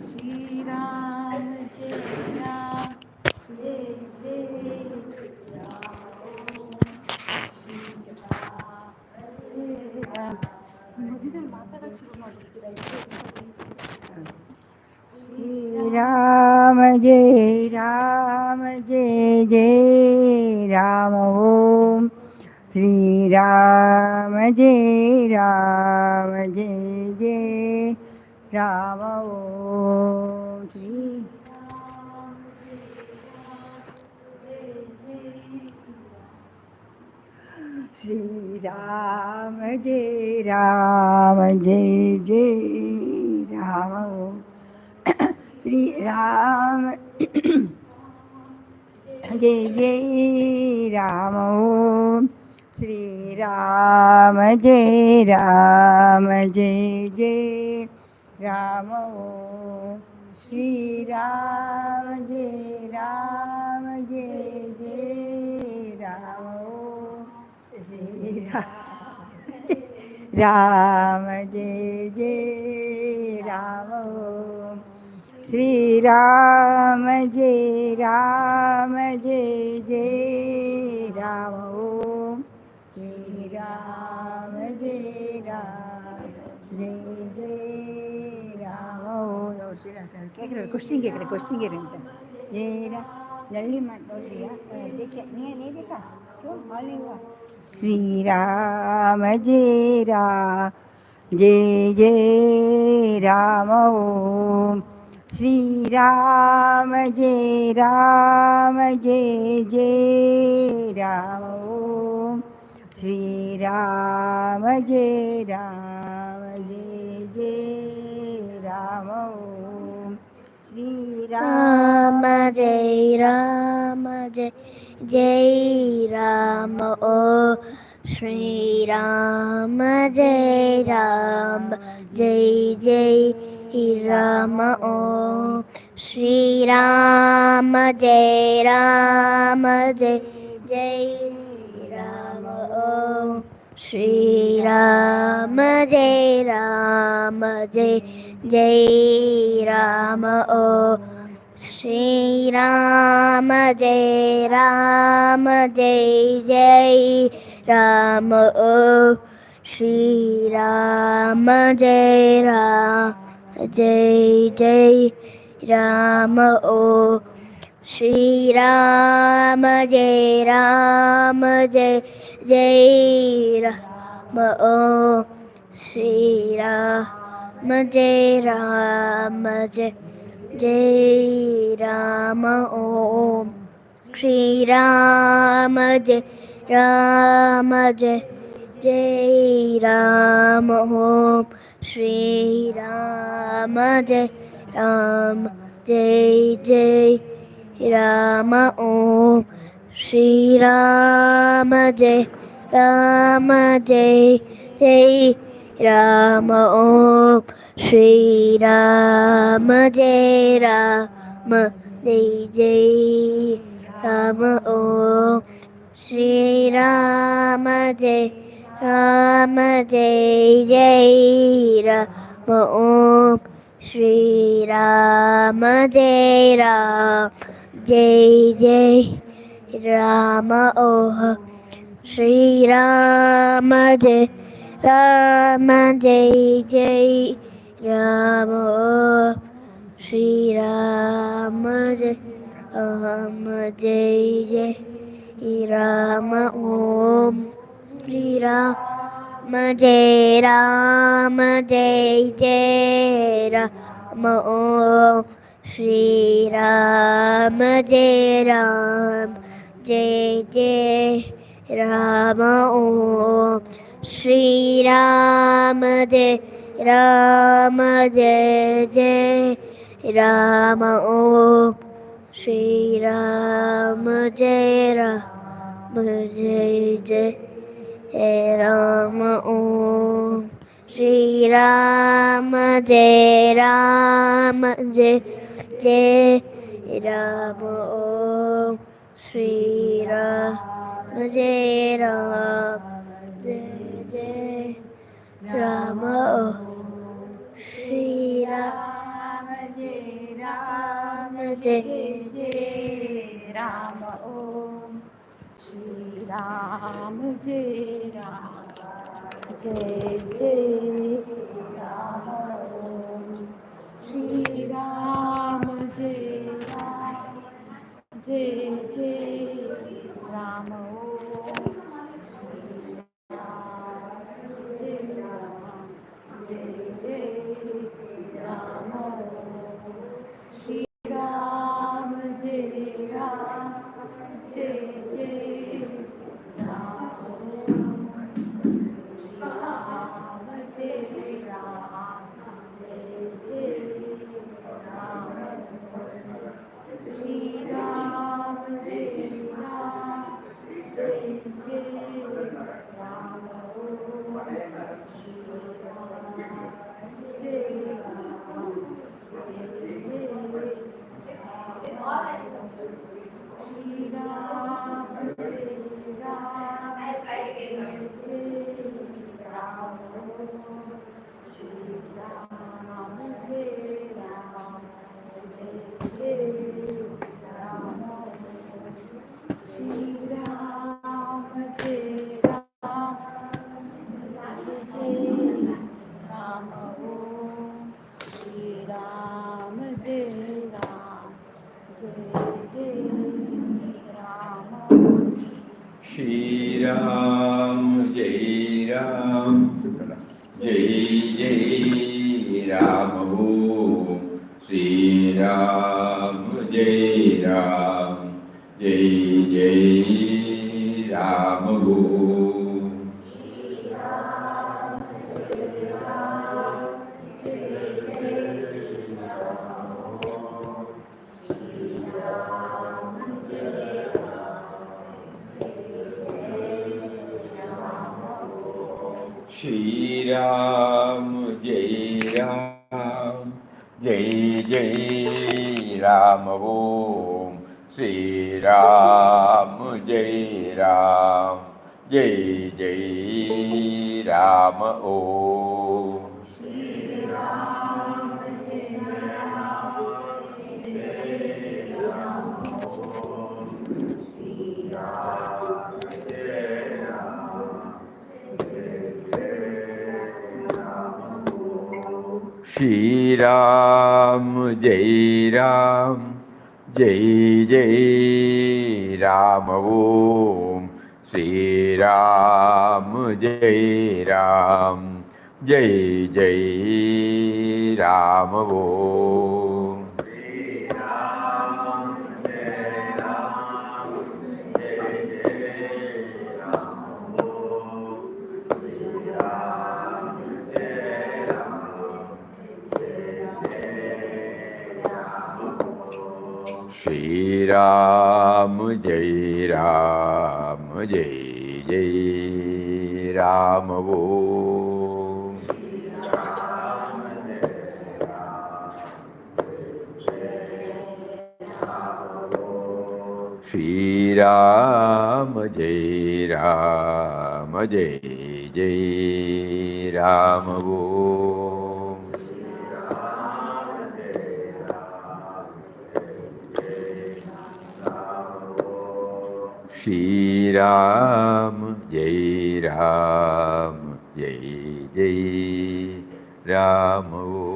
Shri Ram, Jai Ram, Jai Jai Ram. ಮಧ್ಯದಲ್ಲಿ ಮಾತಾಡಕ್ಕೆ ಶುರು ಮಾಡ್ಬಿಡ್ತೀರಾ? Shri Ram Jai Ram Jai Jai Ram Om Shri Ram Jai Ram Jai Jai Ram Om Shri Ram Jai Ram Jai Jai Ram Om Shri Ram Jai Jai Ram Om Shri Ram Jai Ram Jai Jai Ram Om Shri Ram Jai Ram Jai Jai Ram Om Shri Ram Jai Jai Ram Om Shri Ram Jai Ram Jai Jai Ram Om Shri Ram Jai Ram Jai Jai Ram Om கேட்குற question கேட்குறேன் ஜெயரா லல்லிமா சொல்றியா देखिए नहीं देखा क्यों hall नहीं हुआ श्री राम जय राम जय जय राम ओम श्री राम जय राम जय जय राम ओम श्री राम जय राम जय जय राम ओम श्री राम जय राम जय जय राम ओ श्री राम जय राम जय जय राम ओ श्री राम जय राम जय जय राम ओ श्री राम जय राम जय जय राम ओ श्री राम जय राम जय जय राम ओ श्री राम जय राम जय जय राम ओ श्री राम जय राम जय जय राम ओ श्री राम जय राम जय जय राम ओम श्री राम जय राम जय जय राम ओम श्री राम जय राम जय जय राम ओम श्री राम जय राम जय जय राम ओम श्री राम जय राम जय जय राम ओम श्री राम जय राम जय जय राम ओम श्री राम जय राम जय जय राम ओम श्री राम जय राम जय जय राम ओम श्री राम जय राम जय जय राम ओम श्री राम जय राम जय जय राम ओम श्री राम जय राम जय जय राम ओम श्री राम जय राम जय जय राम ओम श्री राम जय राम जय जय राम ओम श्री राम जय राम जय जय राम ओम श्री राम जय राम जय Jai Rama Shri Ram Jai Ram, Jai जय राम ओम श्री राम जय राम जय जय राम ओम श्री राम जय राम जय जय राम ओम जय राम जय जय राम ओम श्री राम जय राम जय जय राम ओम राम जय राम जय जय राम श्री राम जय राम जय जय राम ओम श्री राम जय राम जय जय श्री राम जय राम जय जय राम ओम श्री राम जय राम जय जय राम ओम श्री राम जय राम जय जय राम ओम श्री राम जय राम जय जय राम ओम Shri Ram, Jai Ram, Jai Jai Ram Om. Shri Ram, Jai Ram, Jai Jai Ram Om. Shri Ram, Jai Ram, Jai Jai Ram Om. Shri Ram, Jai Ram, Jai Jai Ram Om. Shri Ram, Jai Ram, Jai Jai Ram Om. Shri Ram, Jai Ram, Jai Jai Ram Om. Shri Ram, Jai Ram, Jai Jai Ram Om. Shri Ram, Jai Ram, Jai Jai Ram Om. Shri Ram, Jai Ram, Jai Jai Ram Om.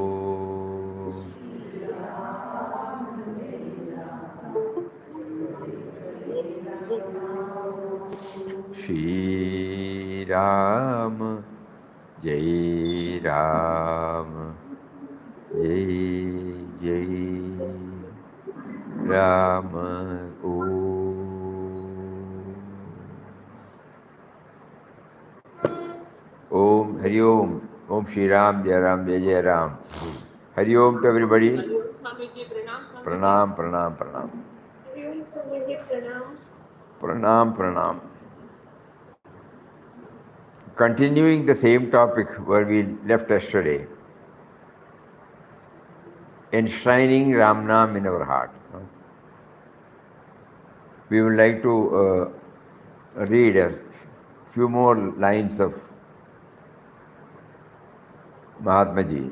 Shri Ram, Jai Ram, Jai Jai Ram Om. Om Hari Om. Om Shri Ram, Jai Ram, Jai Jai Ram. Hari Om to everybody. Pranam, pranam, pranam. Pranam, pranam. Continuing the same topic where we left yesterday, enshrining Ramnam in our heart. We would like to read a few more lines of Mahatma Ji.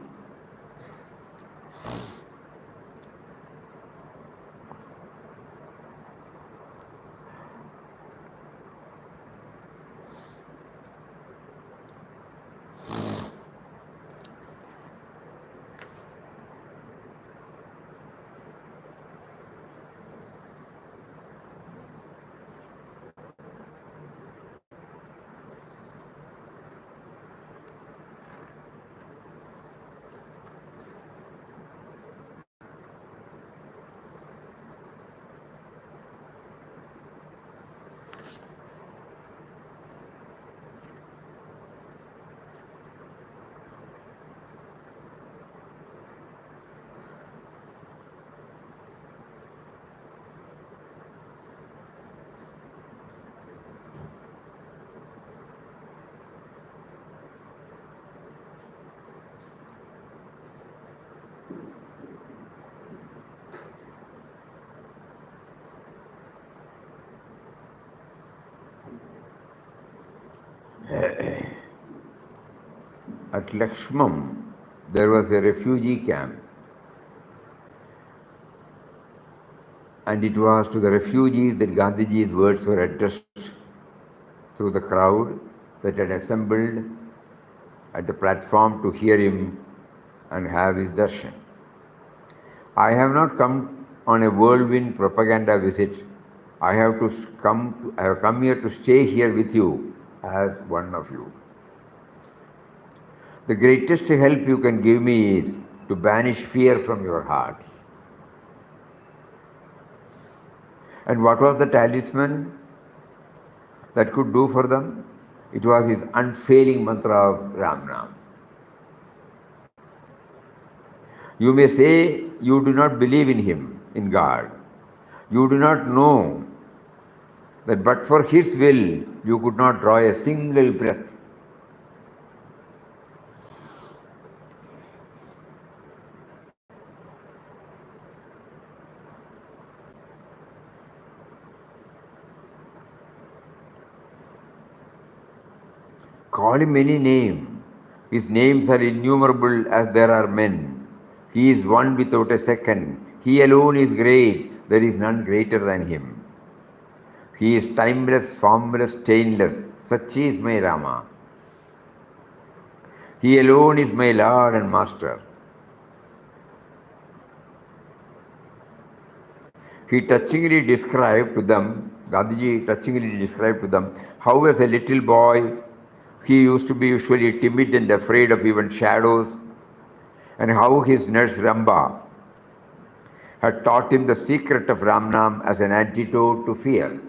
At Lakshmam, there was a refugee camp. And it was to the refugees that Gandhiji's words were addressed through the crowd that had assembled at the platform to hear him and have his darshan. I have not come on a whirlwind propaganda visit. I have come here to stay here with you as one of you. The greatest help you can give me is to banish fear from your hearts. And what was the talisman that could do for them? It was his unfailing mantra of Ramnam. You may say you do not believe in him, in God. You do not know that but for his will, you could not draw a single breath. Call him any name. His names are innumerable as there are men. He is one without a second. He alone is great. There is none greater than him. He is timeless, formless, stainless. Such is my Rama. He alone is my Lord and Master. He touchingly described to them, Gandhiji touchingly described to them, how as a little boy he used to be usually timid and afraid of even shadows, and how his nurse Ramba had taught him the secret of Ramnam as an antidote to fear.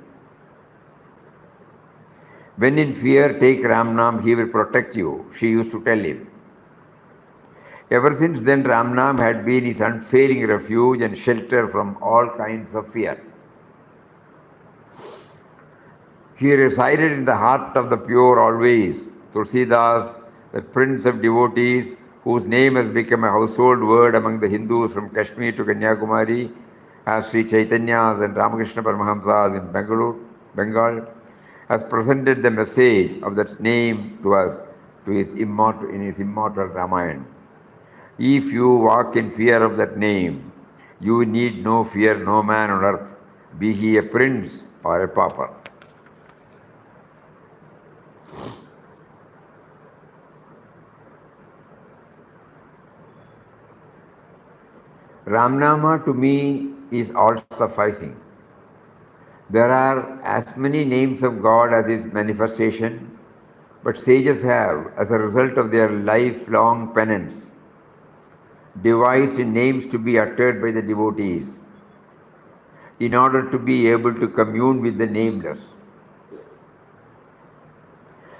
When in fear, take Ramnam, he will protect you, she used to tell him. Ever since then, Ramnam had been his unfailing refuge and shelter from all kinds of fear. He resided in the heart of the pure always. Tulsidas, the prince of devotees, whose name has become a household word among the Hindus from Kashmir to Kanyakumari, as Sri Chaitanya's and Ramakrishna Paramahamsa's in Bengal, has presented the message of that name to us in his immortal Ramayana. If you walk in fear of that name, you need no fear no man on earth, be he a prince or a pauper. Ramnama to me is all sufficing. There are as many names of God as his manifestation, but sages have, as a result of their lifelong penance, devised names to be uttered by the devotees in order to be able to commune with the nameless.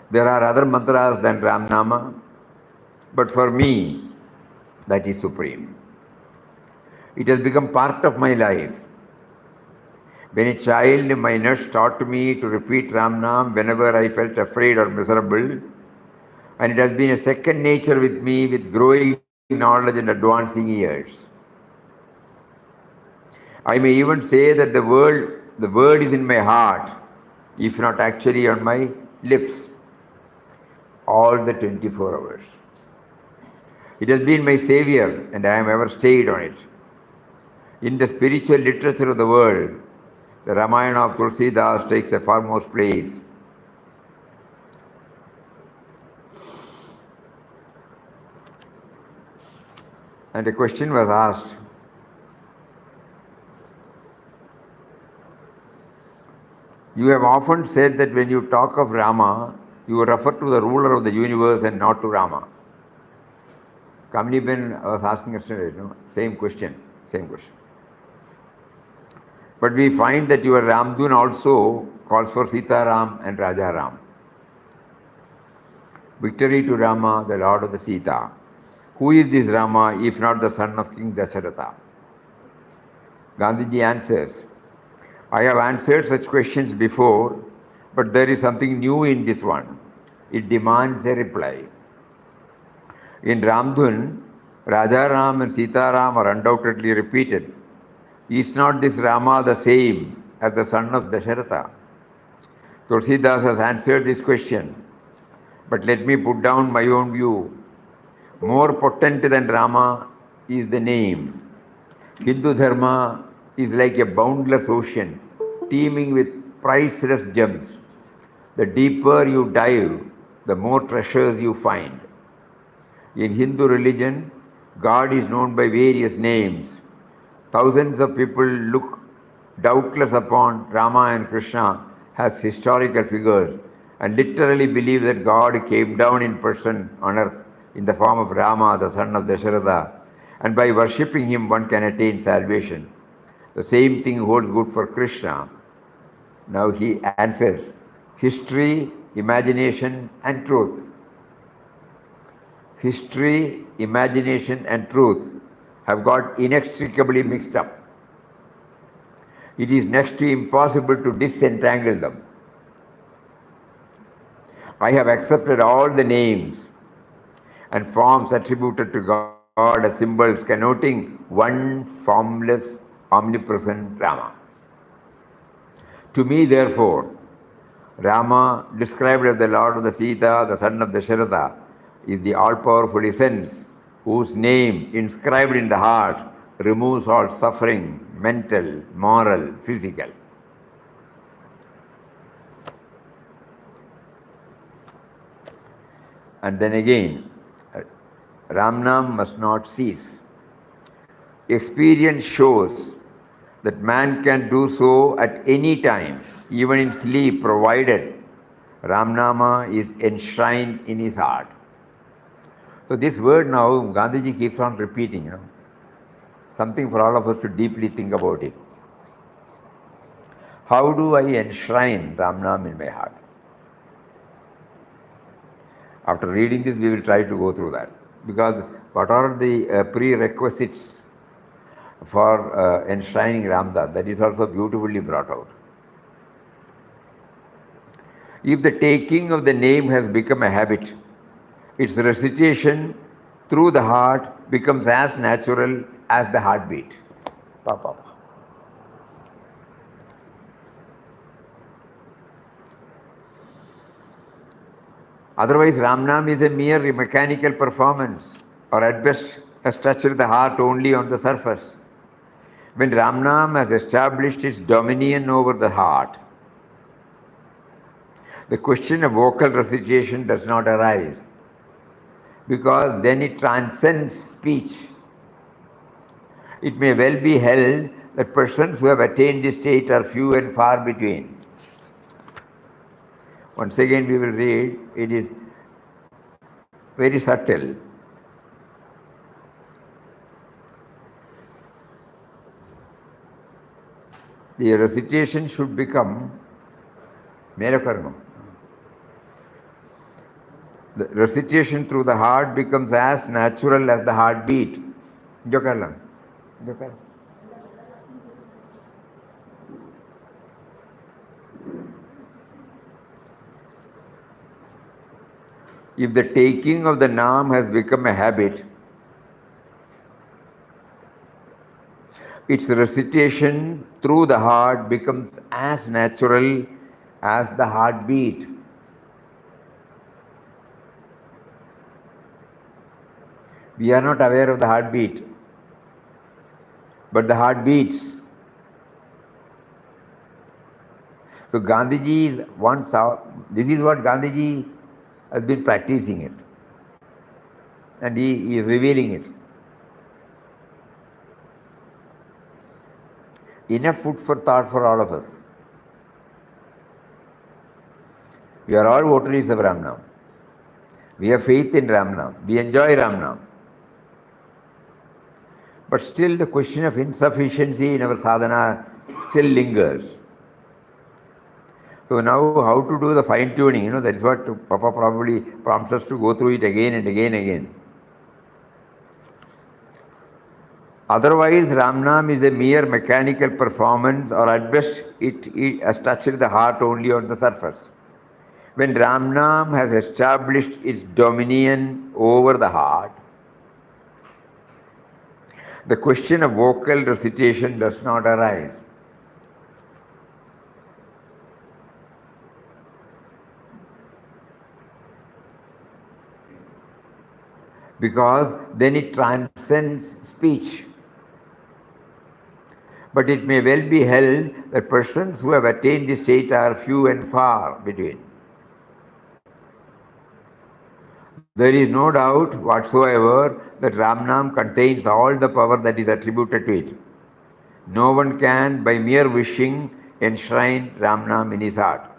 There are other mantras than Ramnama, but for me, that is supreme. It has become part of my life. When a child, my nurse taught me to repeat Ramnam whenever I felt afraid or miserable, and it has been a second nature with me with growing knowledge and advancing years. I may even say that the word is in my heart, if not actually on my lips, all the 24 hours. It has been my savior, and I am ever stayed on it. In the spiritual literature of the world, the Ramayana of Tulsidas takes a foremost place. And a question was asked, you have often said that when you talk of Rama, you refer to the ruler of the universe and not to Rama. Kamini Ben was asking yesterday, same question. But we find that your Ramdun also calls for Sita Ram and Raja Ram. Victory to Rama, the Lord of the Sita. Who is this Rama if not the son of King Dasharatha? Gandhiji answers, I have answered such questions before, but there is something new in this one. It demands a reply. In Ramdhun, Raja Ram and Sita Ram are undoubtedly repeated. Is not this Rama the same as the son of Dasharatha? Tulsidas has answered this question, but let me put down my own view. More potent than Rama is the name. Hindu Dharma is like a boundless ocean, teeming with priceless gems. The deeper you dive, the more treasures you find. In Hindu religion, God is known by various names. Thousands of people look doubtless upon Rama and Krishna as historical figures and literally believe that God came down in person on earth in the form of Rama, the son of Dasharatha, and by worshipping him one can attain salvation. The same thing holds good for Krishna. Now he answers, history, imagination and truth. History, imagination and truth have got inextricably mixed up. It is next to impossible to disentangle them. I have accepted all the names and forms attributed to God as symbols connoting one formless, omnipresent Rama. To me, therefore, Rama, described as the Lord of the Sita, the son of Dasharatha, is the all-powerful essence whose name, inscribed in the heart, removes all suffering, mental, moral, physical. And then again, Ramnam must not cease. Experience shows that man can do so at any time, even in sleep, provided Ramnama is enshrined in his heart. So this word now, Gandhiji keeps on repeating, something for all of us to deeply think about it. How do I enshrine Ramnam in my heart? After reading this, we will try to go through that. Because what are the prerequisites for enshrining Ramdas? That is also beautifully brought out. If the taking of the name has become a habit, its recitation through the heart becomes as natural as the heartbeat. Otherwise, Ramnam is a mere mechanical performance, or at best has touched the heart only on the surface. When Ramnam has established its dominion over the heart, the question of vocal recitation does not arise, because then it transcends speech. It may well be held that persons who have attained this state are few and far between. Once again we will read, it is very subtle. The recitation should become the recitation through the heart becomes as natural as the heartbeat. If the taking of the Naam has become a habit, its recitation through the heart becomes as natural as the heartbeat. We are not aware of the heartbeat, but the heart beats. So Gandhiji once saw, this is what Gandhiji has been practicing it. And he is revealing it. Enough food for thought for all of us. We are all votaries of Ramnam. We have faith in Ramnam. We enjoy Ramnam. But still the question of insufficiency in our sadhana still lingers. So now how to do the fine tuning, that is what Papa probably prompts us to go through it again and again and again. Otherwise, Ramnam is a mere mechanical performance, or at best it has touched the heart only on the surface. When Ramnam has established its dominion over the heart, the question of vocal recitation does not arise. Because then it transcends speech. But it may well be held that persons who have attained this state are few and far between. There is no doubt whatsoever that Ramnam contains all the power that is attributed to it. No one can, by mere wishing, enshrine Ramnam in his heart.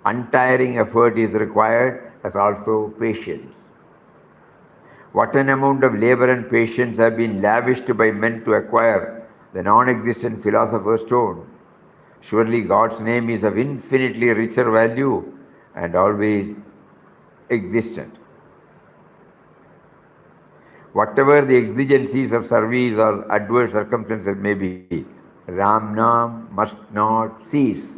Untiring effort is required, as also patience. What an amount of labor and patience have been lavished by men to acquire the non-existent philosopher's stone. Surely God's name is of infinitely richer value and always existent. Whatever the exigencies of service or adverse circumstances may be, Ramnam must not cease.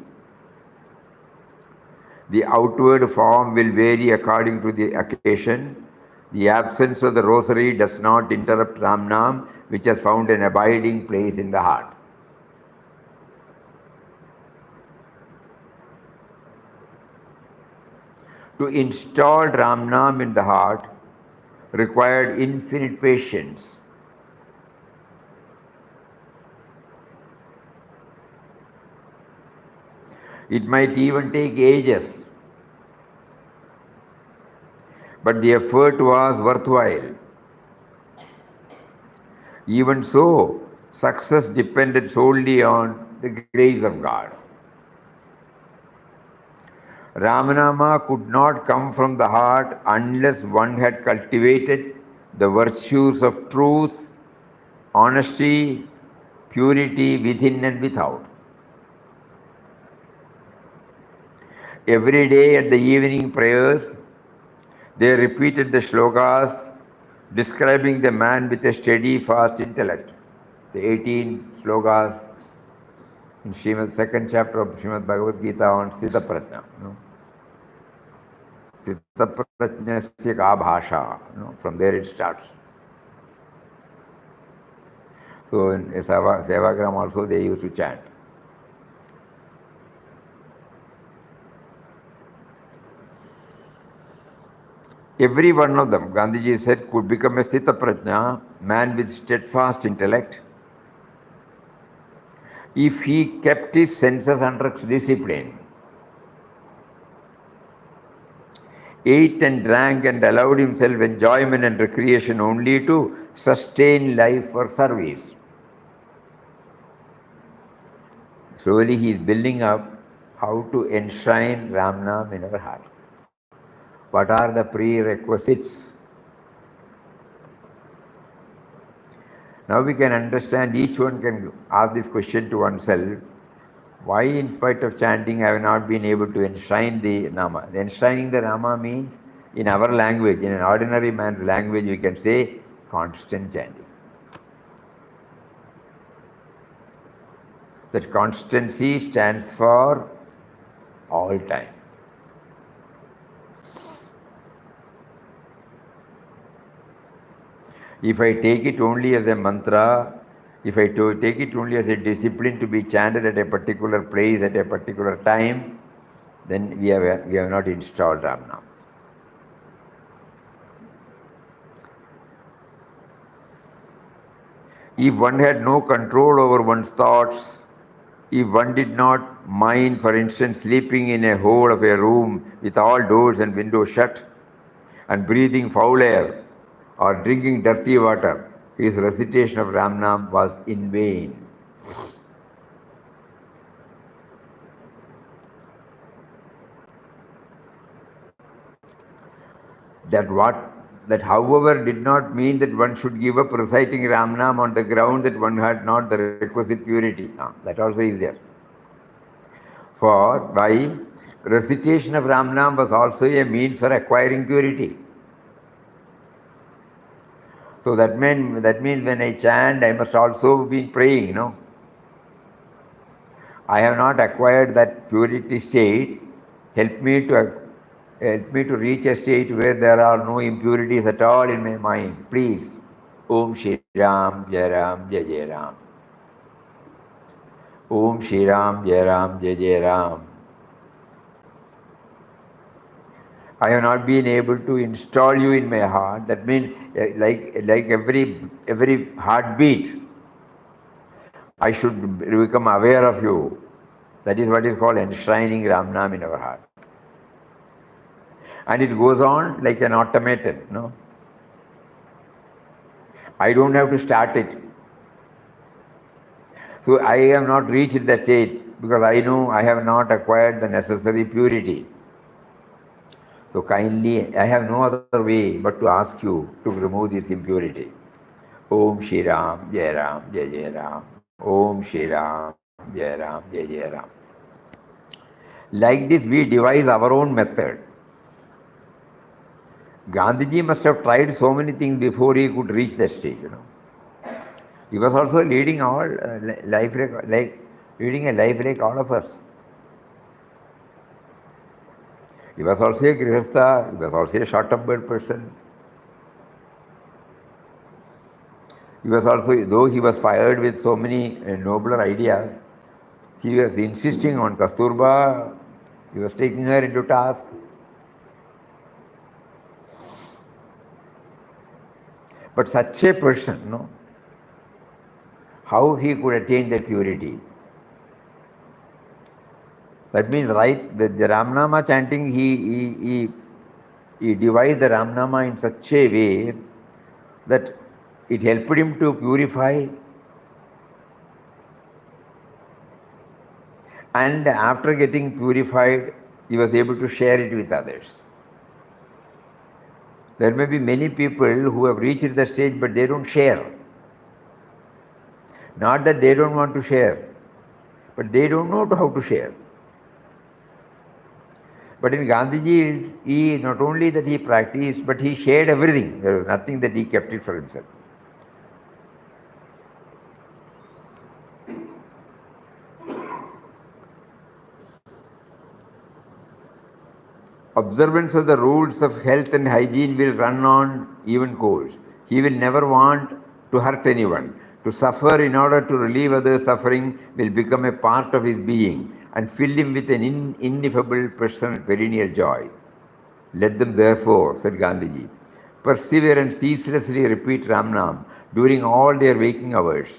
The outward form will vary according to the occasion. The absence of the rosary does not interrupt Ramnam, which has found an abiding place in the heart. To install Ramnam in the heart required infinite patience. It might even take ages, but the effort was worthwhile. Even so, success depended solely on the grace of God. Ramanama could not come from the heart unless one had cultivated the virtues of truth, honesty, purity within and without. Every day at the evening prayers, they repeated the shlokas describing the man with a steady, fast intellect. The 18 shlokas in second chapter of Srimad Bhagavad Gita on Sthita Prajna. Sthita Prajnasya ka bhasha. From there it starts. So in Sevagram also they used to chant. Every one of them, Gandhiji said, could become a Sthita Prajna, man with steadfast intellect, if he kept his senses under discipline, ate and drank and allowed himself enjoyment and recreation only to sustain life for service. Slowly he is building up how to enshrine Ramnam in our heart. What are the prerequisites? Now we can understand, each one can ask this question to oneself. Why, in spite of chanting, I have not been able to enshrine the Nama? The enshrining the Nama means, in our language, in an ordinary man's language, we can say constant chanting. That constancy stands for all time. If I take it only as a mantra, if I take it only as a discipline to be chanted at a particular place at a particular time, then we have not installed Ramnam. If one had no control over one's thoughts, if one did not mind, for instance, sleeping in a hole of a room with all doors and windows shut and breathing foul air or drinking dirty water, his recitation of Ramnam was in vain. That however did not mean that one should give up reciting Ramnam on the ground that one had not the requisite purity. That also is there. For by recitation of Ramnam was also a means for acquiring purity. So that means when I chant, I must also be praying, I have not acquired that purity state. Help me to reach a state where there are no impurities at all in my mind. Please. Om Shri Ram, Jai Ram, Jai Jai Ram. Om Shri Ram, Jai Ram, Jai Jai Ram. I have not been able to install you in my heart. That means like every heartbeat, I should become aware of you. That is what is called enshrining Ramnam in our heart. And it goes on like an automaton, I don't have to start it. So I have not reached that state because I know I have not acquired the necessary purity. So kindly, I have no other way but to ask you to remove this impurity. Om Shri Ram, Jai Ram, Jai Jai Ram. Om Shri Ram, Jai Ram, Jai Jai Ram. Like this, we devise our own method. Gandhiji must have tried so many things before he could reach that stage, He was also leading all leading a life like all of us. He was also a grihastha, he was also a short-tempered person. He was also, though he was fired with so many nobler ideas, he was insisting on Kasturba, he was taking her into task. But such a person, how he could attain that purity? That means, right, the Ramnama chanting, he devised the Ramnama in such a way that it helped him to purify, and after getting purified, he was able to share it with others. There may be many people who have reached the stage, but they don't share. Not that they don't want to share, but they don't know how to share. But in Gandhiji, he not only that he practiced, but he shared everything. There was nothing that he kept it for himself. Observance of the rules of health and hygiene will run on even course. He will never want to hurt anyone. To suffer in order to relieve others' suffering will become a part of his being and fill him with an ineffable perennial joy. Let them therefore, said Gandhiji, persevere and ceaselessly repeat Ramnam during all their waking hours.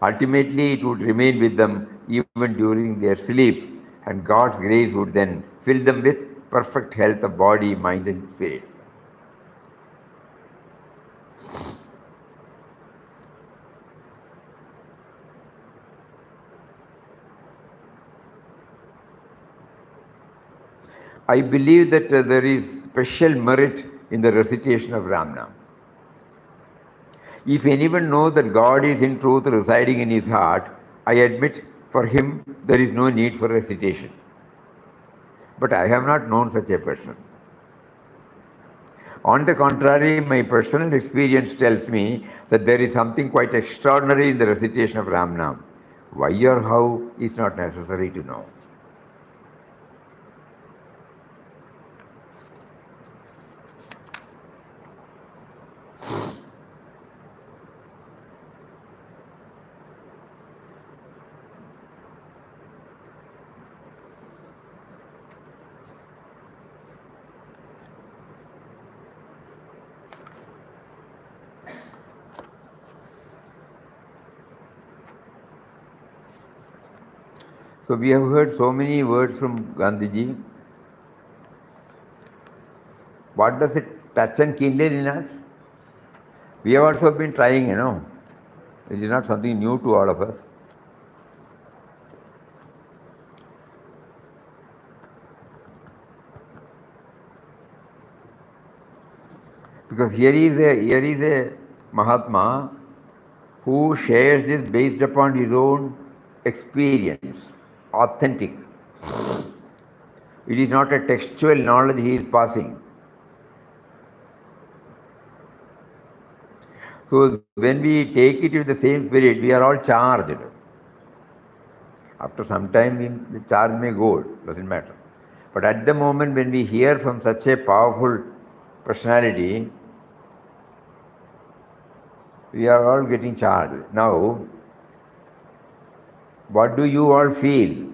Ultimately, it would remain with them even during their sleep, and God's grace would then fill them with perfect health of body, mind, and spirit. I believe that there is special merit in the recitation of Ramnam. If anyone knows that God is in truth residing in his heart, I admit for him there is no need for recitation. But I have not known such a person. On the contrary, my personal experience tells me that there is something quite extraordinary in the recitation of Ramnam. Why or how is not necessary to know. So we have heard so many words from Gandhiji. What does it touch and kindle in us? We have also been trying, It is not something new to all of us. Because here is a Mahatma who shares this based upon his own experience, authentic. It is not a textual knowledge he is passing. So when we take it with the same spirit, we are all charged. After some time, the charge may go, doesn't matter. But at the moment when we hear from such a powerful personality, we are all getting charged. Now, what do you all feel?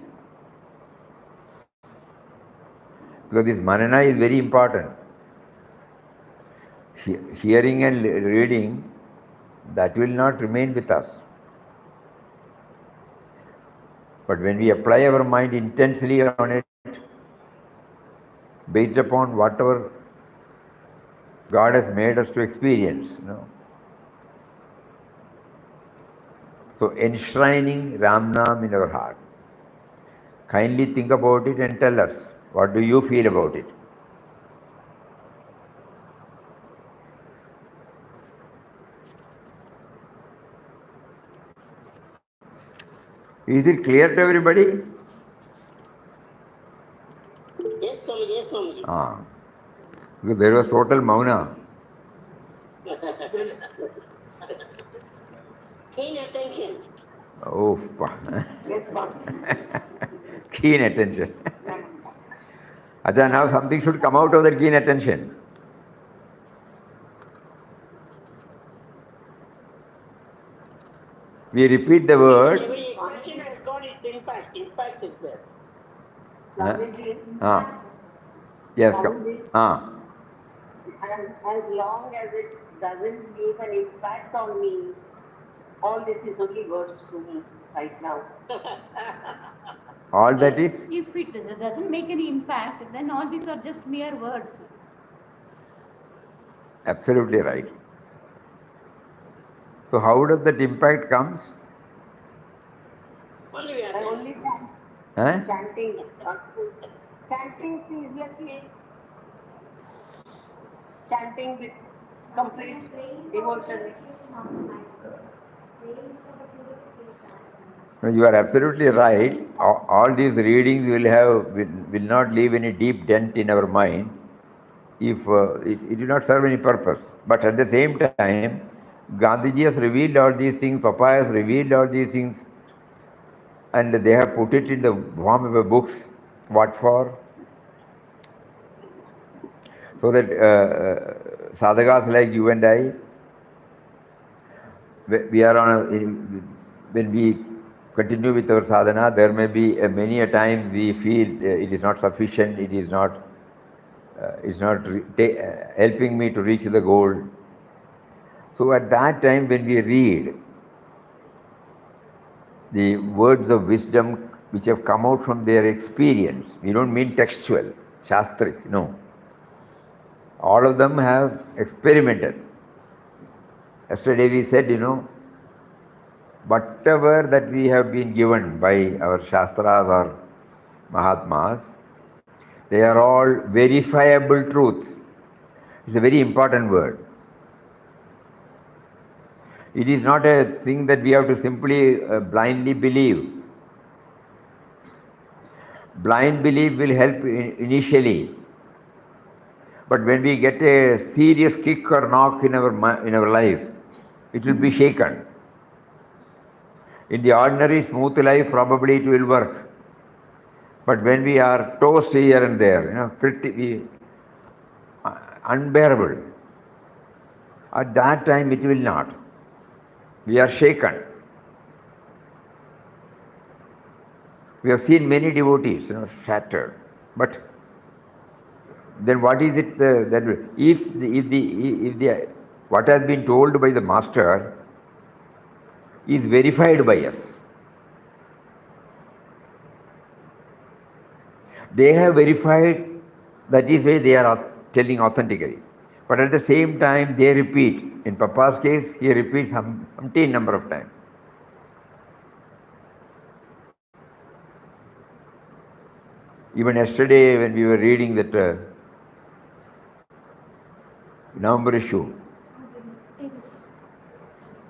Because this manana is very important. Hearing and reading, that will not remain with us. But when we apply our mind intensely on it, based upon whatever God has made us to experience, So enshrining Ramnam in our heart. Kindly think about it and tell us, what do you feel about it? Is it clear to everybody? Yes, Swami, yes, Swami. Because there was total mauna. Keen attention. Oh, Yes, Swami. keen attention. Acha, now something should come out of that keen attention. We repeat the word. Every expression has got its impact itself. Yes, come. As long as it doesn't leave an impact on me, all this is only words to me right now. All that is? If it doesn't make any impact, then all these are just mere words. Absolutely right. So how does that impact comes? Only chanting. Chanting seriously. Chanting with complete devotion. You are absolutely right. All these readings will not leave any deep dent in our mind if it will not serve any purpose. But at the same time, Gandhiji has revealed all these things, Papa has revealed all these things, and they have put it in the form of a books. What for? So that sadhakas like you and I, we are when we continue with our sadhana, there may be many a time we feel it is not sufficient, it is not helping me to reach the goal. So at that time when we read the words of wisdom which have come out from their experience, we don't mean textual, shastric, no. All of them have experimented. Yesterday we said, whatever that we have been given by our Shastras or Mahatmas, they are all verifiable truths. It's a very important word. It is not a thing that we have to simply blindly believe. Blind belief will help initially. But when we get a serious kick or knock in our life, it will be shaken. In the ordinary smooth life, probably it will work. But when we are tossed here and there, unbearable, at that time it will not. We are shaken. We have seen many devotees, shattered. But then what is it that if what has been told by the master is verified by us, They have verified, that is why they are telling authentically. But at the same time, they repeat. In Papa's case, he repeats umpteen number of times. Even yesterday, when we were reading that November issue,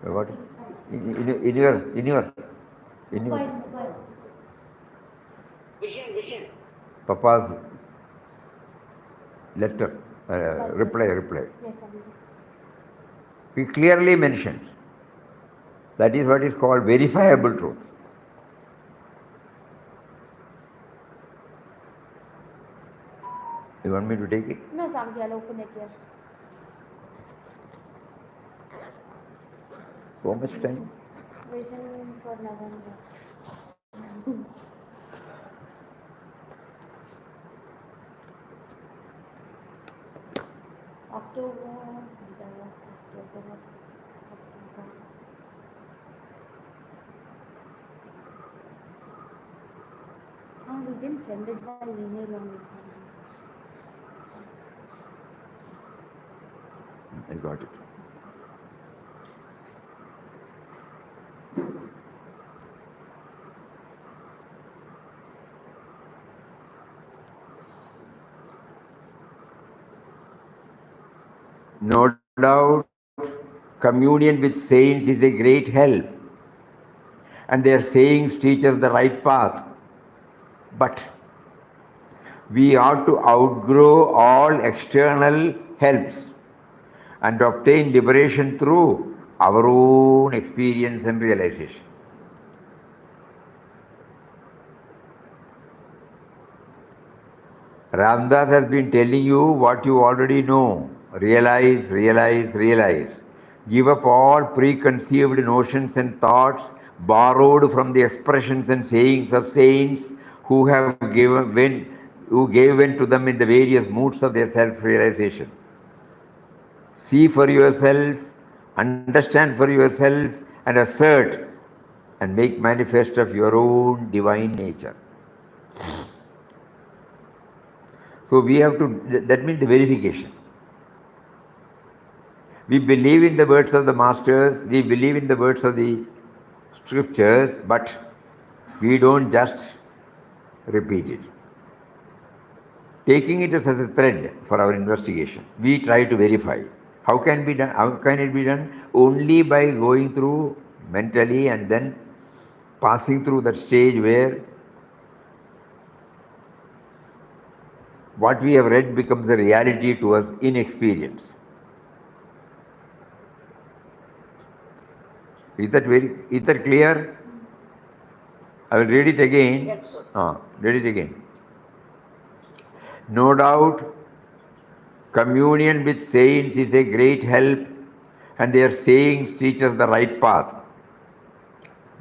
what? In your Vision. Papa's letter, reply. Yes, Swamiji. He clearly mentions that is what is called verifiable truth. You want me to take it? No, Swamiji, I'll open it here. So much time? Vision for November. October. Oh, we didn't send it by email only, Swamiji. I got it. No doubt, communion with saints is a great help, and their sayings teach us the right path. But we ought to outgrow all external helps and obtain liberation through our own experience and realization. Ramdas has been telling you what you already know. Realize. Give up all preconceived notions and thoughts borrowed from the expressions and sayings of saints who gave vent to them in the various moods of their self-realization. See for yourself, understand for yourself, and assert and make manifest of your own divine nature. So we have to, that means the verification. We believe in the words of the masters, we believe in the words of the scriptures, but we don't just repeat it. Taking it as a thread for our investigation, we try to verify. How can it be done? Only by going through mentally and then passing through that stage where what we have read becomes a reality to us in experience. Is that clear? I will read it again. Yes, sir. Read it again. No doubt, communion with saints is a great help, and their sayings teach us the right path.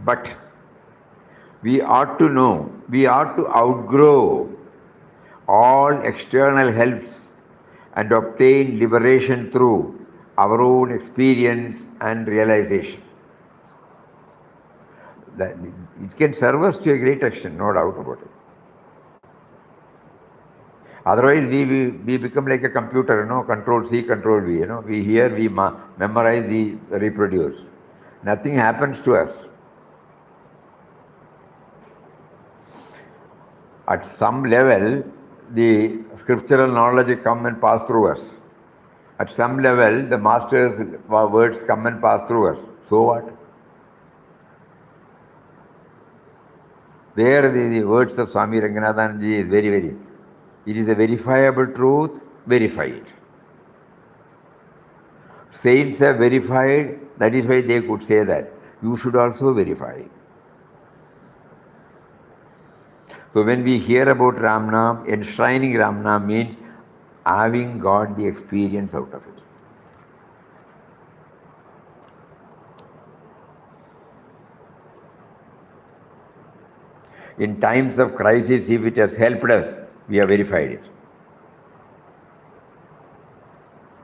But we ought to outgrow all external helps and obtain liberation through our own experience and realization. That it can serve us to a great extent, no doubt about it. Otherwise, we become like a computer, Control C, Control V. We hear, we memorize, we reproduce. Nothing happens to us. At some level, the scriptural knowledge come and pass through us. At some level, the master's words come and pass through us. So what? There the words of Swami Ranganathanji is very, it is a verifiable truth, verify it. Saints have verified, that is why they could say that. You should also verify. So when we hear about Ramnam, enshrining Ramnam means having got the experience out of it. In times of crisis, if it has helped us, we have verified it.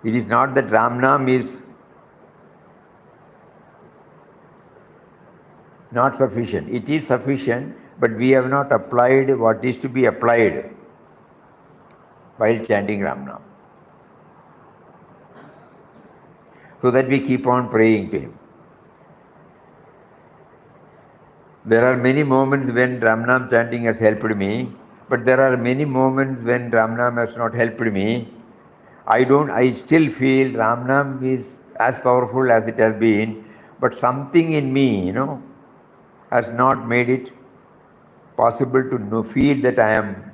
It is not that Ramnam is not sufficient. It is sufficient, but we have not applied what is to be applied while chanting Ramnam. So that we keep on praying to him. There are many moments when Ramnam chanting has helped me, but there are many moments when Ramnam has not helped me. I still feel Ramnam is as powerful as it has been, but something in me, has not made it possible to feel that I am.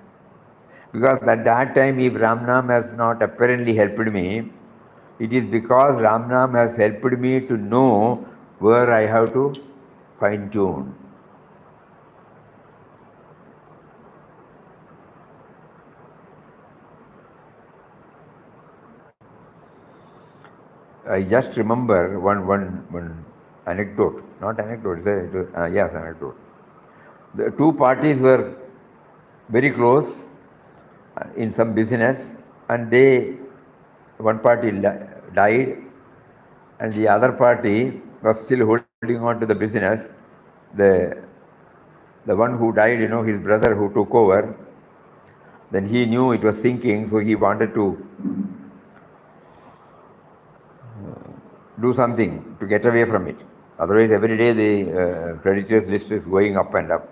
Because at that time, if Ramnam has not apparently helped me, it is because Ramnam has helped me to know where I have to fine tune. I just remember one anecdote, not anecdote, yes, anecdote. The two parties were very close in some business, and one party died, and the other party was still holding on to the business. The one who died, his brother who took over, then he knew it was sinking, so he wanted to do something to get away from it. Otherwise, every day the creditors list is going up and up.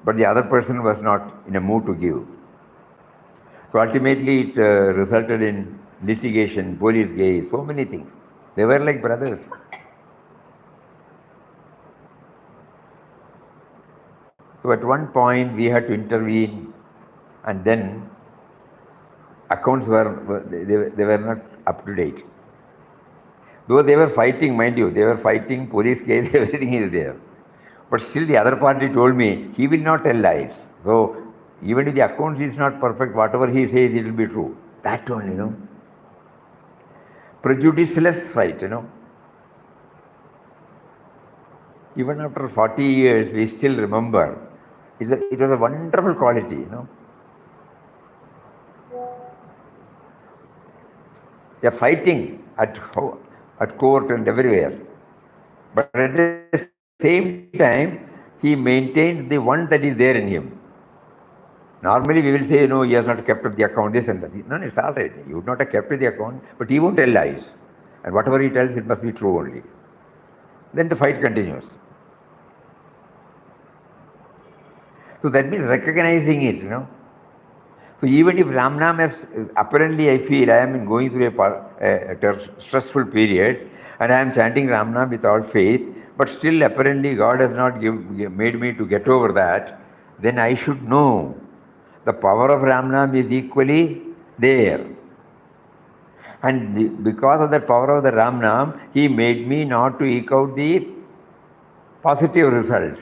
But the other person was not in a mood to give. So ultimately, it resulted in litigation, police case, so many things. They were like brothers. So at one point, we had to intervene, and then accounts they were not up to date. Though they were fighting, mind you, they were fighting, police case, everything is there. But still the other party told me, he will not tell lies. So even if the accounts is not perfect, whatever he says, it will be true. That only, Prejudiceless fight, Even after 40 years, we still remember. It was a wonderful quality, They are fighting at court and everywhere. But at the same time, he maintains the one that is there in him. Normally we will say, no, he has not kept up the account, this and that. No, it's all right. You would not have kept the account, but he won't tell lies. And whatever he tells, it must be true only. Then the fight continues. So that means recognizing it, So even if Ramnam has, apparently I feel I am going through a stressful period, and I am chanting Ramnam without faith, but still apparently God has not made me to get over that, then I should know the power of Ramnam is equally there. And because of the power of the Ramnam, he made me not to eke out the positive result.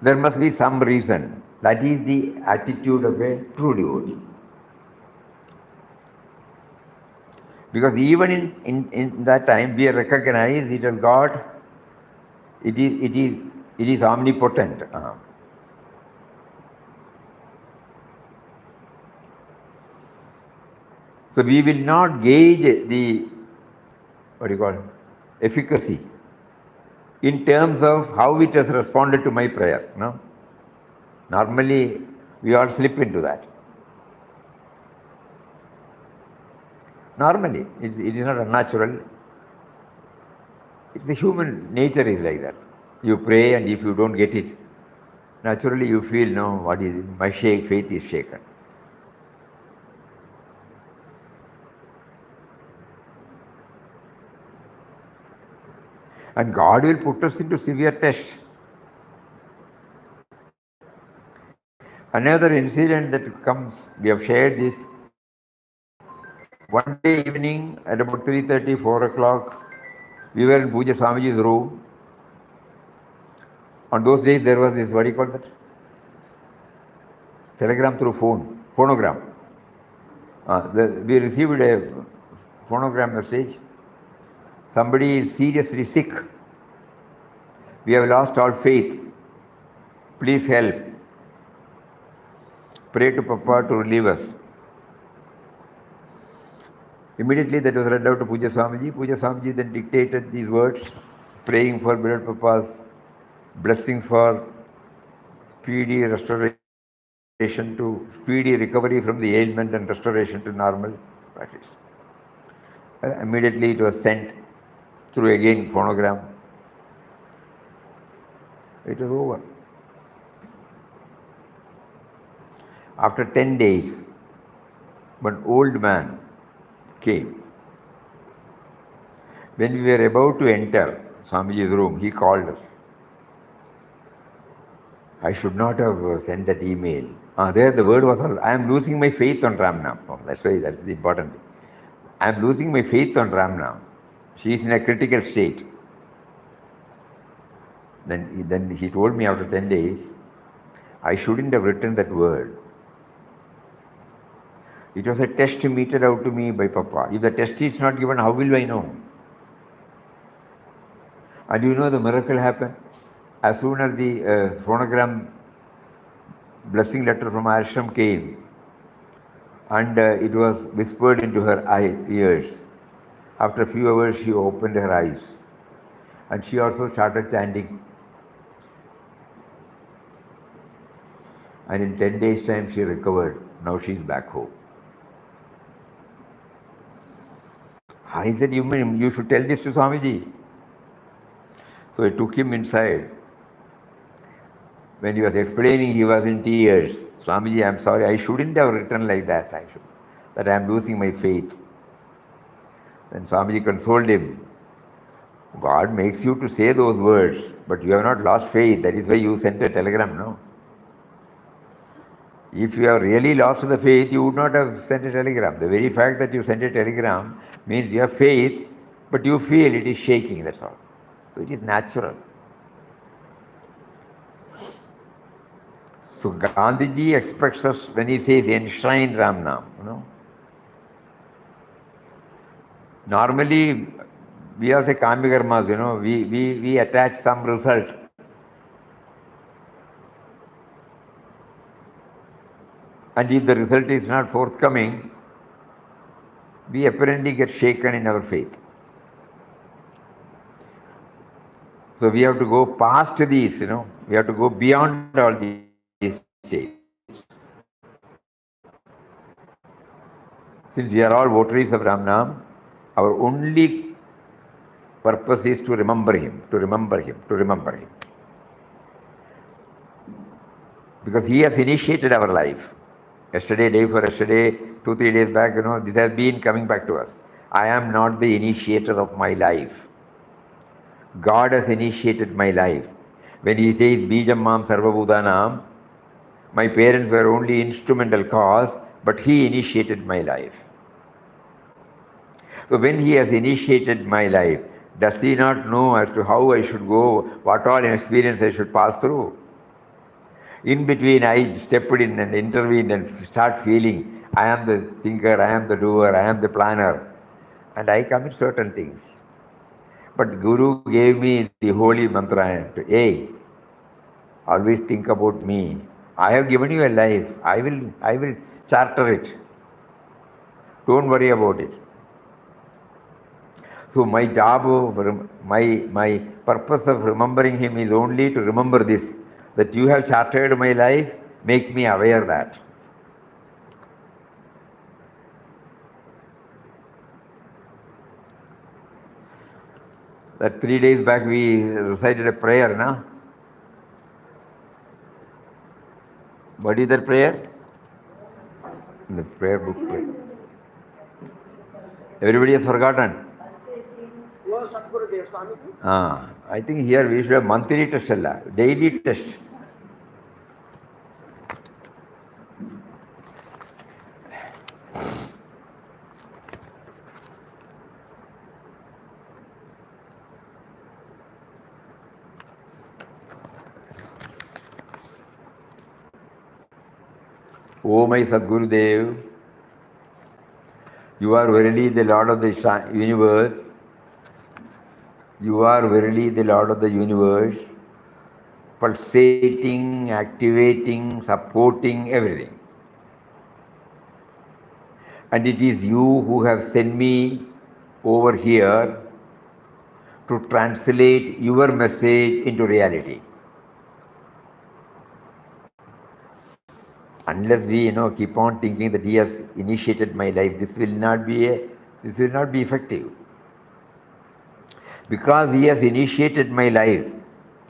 There must be some reason. That is the attitude of a true devotee. Because even in that time, we recognize it as God, it is omnipotent. So we will not gauge the, efficacy in terms of how it has responded to my prayer. Normally, we all slip into that. Normally, it is not unnatural. It's the human nature is like that. You pray, and if you don't get it, naturally you feel, no, what is it? My faith is shaken. And God will put us into severe test. Another incident that comes, we have shared this. One day evening at about 3:30, 4 o'clock, we were in Puja Swamiji's room. On those days there was this, what do you call that? Telegram through phonogram. We received a phonogram message. Somebody is seriously sick. We have lost all faith. Please help. Pray to Papa to relieve us. Immediately that was read out to Puja Swamiji. Puja Swamiji then dictated these words, praying for beloved Papa's blessings for speedy restoration to speedy recovery from the ailment and restoration to normal practice. Immediately it was sent through again phonogram. It was over. After 10 days, one old man came. When we were about to enter Swamiji's room, he called us. I should not have sent that email. There the word was, I am losing my faith on Ramnam. Oh, that's why that's the important thing. I am losing my faith on Ramnam. She is in a critical state. Then he told me after 10 days, I shouldn't have written that word. It was a test meted out to me by Papa. If the test is not given, how will I know? And you know the miracle happened. As soon as the phonogram blessing letter from Ashram came, and it was whispered into her ears. After a few hours, she opened her eyes. And she also started chanting. And in 10 days' time, she recovered. Now she's back home. I said, you should tell this to Swamiji. So I took him inside. When he was explaining, he was in tears. Swamiji, I'm sorry, I shouldn't have written like that. That I am losing my faith. Then Swamiji consoled him. God makes you to say those words, but you have not lost faith. That is why you sent a telegram, no? If you have really lost the faith, you would not have sent a telegram. The very fact that you sent a telegram means you have faith, but you feel it is shaking, that's all. So it is natural. So Gandhiji expects us when he says enshrine Ramnam, you know. Normally, we are the karmas, you know, we attach some result. And if the result is not forthcoming, we apparently get shaken in our faith. So we have to go past these, you know, we have to go beyond all these states. Since we are all votaries of Ramnam, our only purpose is to remember him, to remember him, to remember him. Because he has initiated our life. Yesterday, day for yesterday, 2-3 days back, you know, this has been coming back to us. I am not the initiator of my life. God has initiated my life. When he says, Bijam Mam Sarvabhutanam, my parents were only instrumental cause, but he initiated my life. So when he has initiated my life, does he not know as to how I should go, what all experience I should pass through? In between, I stepped in and intervened and start feeling, I am the thinker, I am the doer, I am the planner, and I commit certain things. But Guru gave me the holy mantra to, hey, always think about me. I have given you a life. I will charter it. Don't worry about it. So my job, my purpose of remembering him is only to remember this, that you have chartered my life, make me aware that. That 3 days back we recited a prayer, na? What is that prayer? In the prayer book. Everybody has forgotten. I think here we should have monthly test, daily test. O my Sadgurudev, you are verily the Lord of the universe. You are verily the Lord of the universe, pulsating, activating, supporting everything. And it is you who have sent me over here to translate your message into reality. Unless we, keep on thinking that he has initiated my life, this will not be effective. Because he has initiated my life.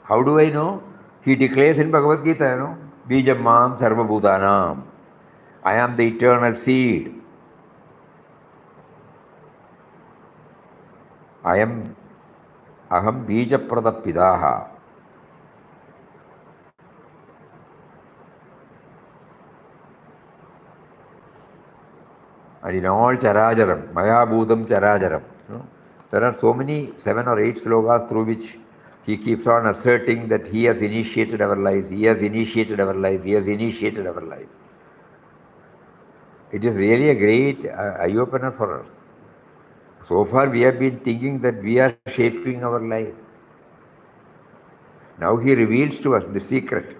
How do I know? He declares in Bhagavad Gita, Bijam Mam Sarva Bhutanam. I am the eternal seed. I am Aham Bija Pradapidaha. And in all Charajaram, Maya Bhutam Charajaram. There are so many 7 or 8 slokas through which he keeps on asserting that he has initiated our lives, he has initiated our life, he has initiated our life. It is really a great eye-opener for us. So far we have been thinking that we are shaping our life. Now he reveals to us the secret.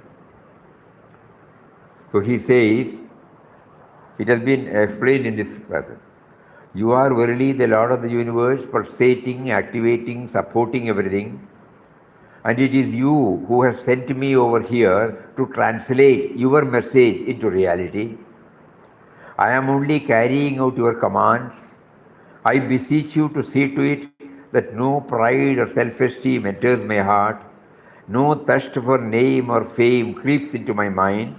So he says, it has been explained in this passage. You are verily the Lord of the universe, pulsating, activating, supporting everything. And it is you who has sent me over here to translate your message into reality. I am only carrying out your commands. I beseech you to see to it that no pride or self-esteem enters my heart, no thirst for name or fame creeps into my mind.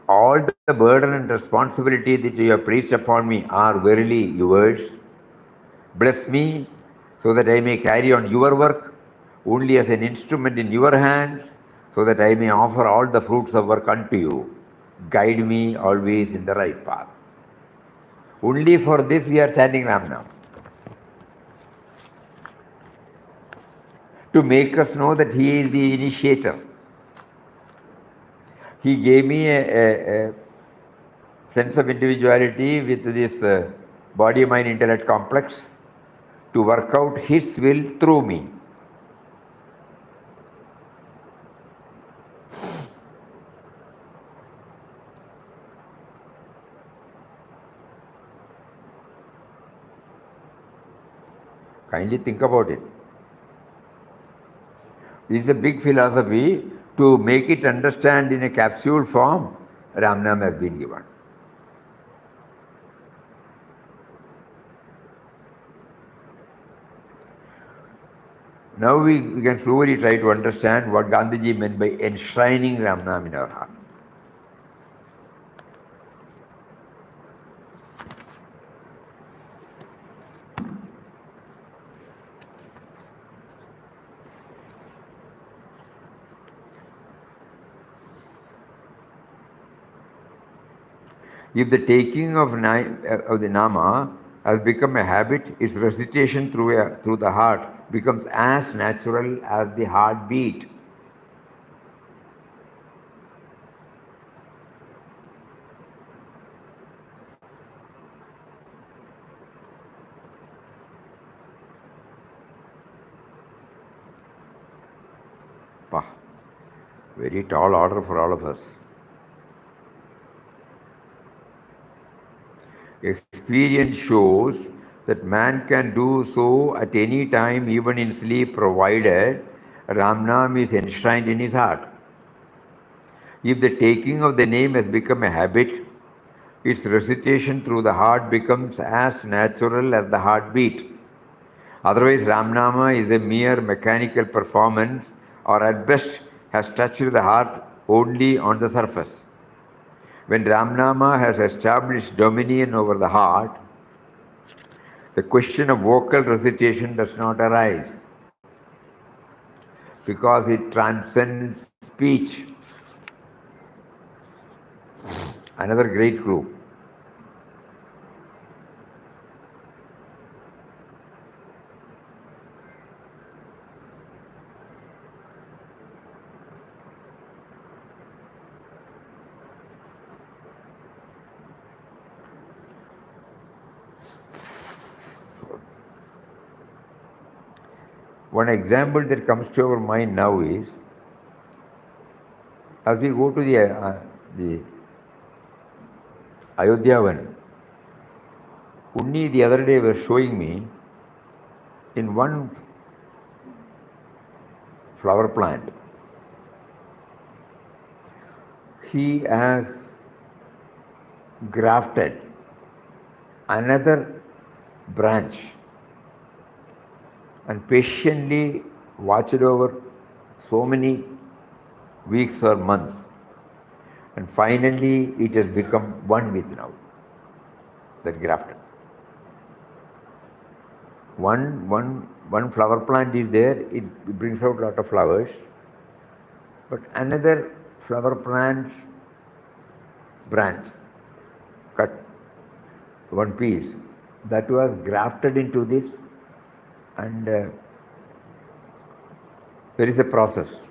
All the burden and responsibility that you have placed upon me are verily yours. Bless me so that I may carry on your work only as an instrument in your hands, so that I may offer all the fruits of work unto you. Guide me always in the right path. Only for this we are chanting Ramnam. To make us know that he is the initiator. He gave me a sense of individuality with this body, mind, intellect complex to work out his will through me. Kindly think about it. This is a big philosophy. To make it understand in a capsule form, Ramnam has been given. Now we can slowly try to understand what Gandhiji meant by enshrining Ramnam in our heart. If the taking of the Nama has become a habit, its recitation through the heart becomes as natural as the heartbeat. Very tall order for all of us. Experience shows that man can do so at any time, even in sleep, provided Ramnam is enshrined in his heart. If the taking of the name has become a habit, its recitation through the heart becomes as natural as the heartbeat. Otherwise, Ramnama is a mere mechanical performance, or at best has touched the heart only on the surface. When Ramnama has established dominion over the heart, the question of vocal recitation does not arise, because it transcends speech. Another great clue. One example that comes to our mind now is, as we go to the Ayodhya one, Unni the other day was showing me in one flower plant, he has grafted another branch and patiently watched over so many weeks or months, and finally it has become one with now, that grafted. One flower plant is there, it brings out a lot of flowers, but another flower plant's branch, cut one piece, that was grafted into this, and there is a process.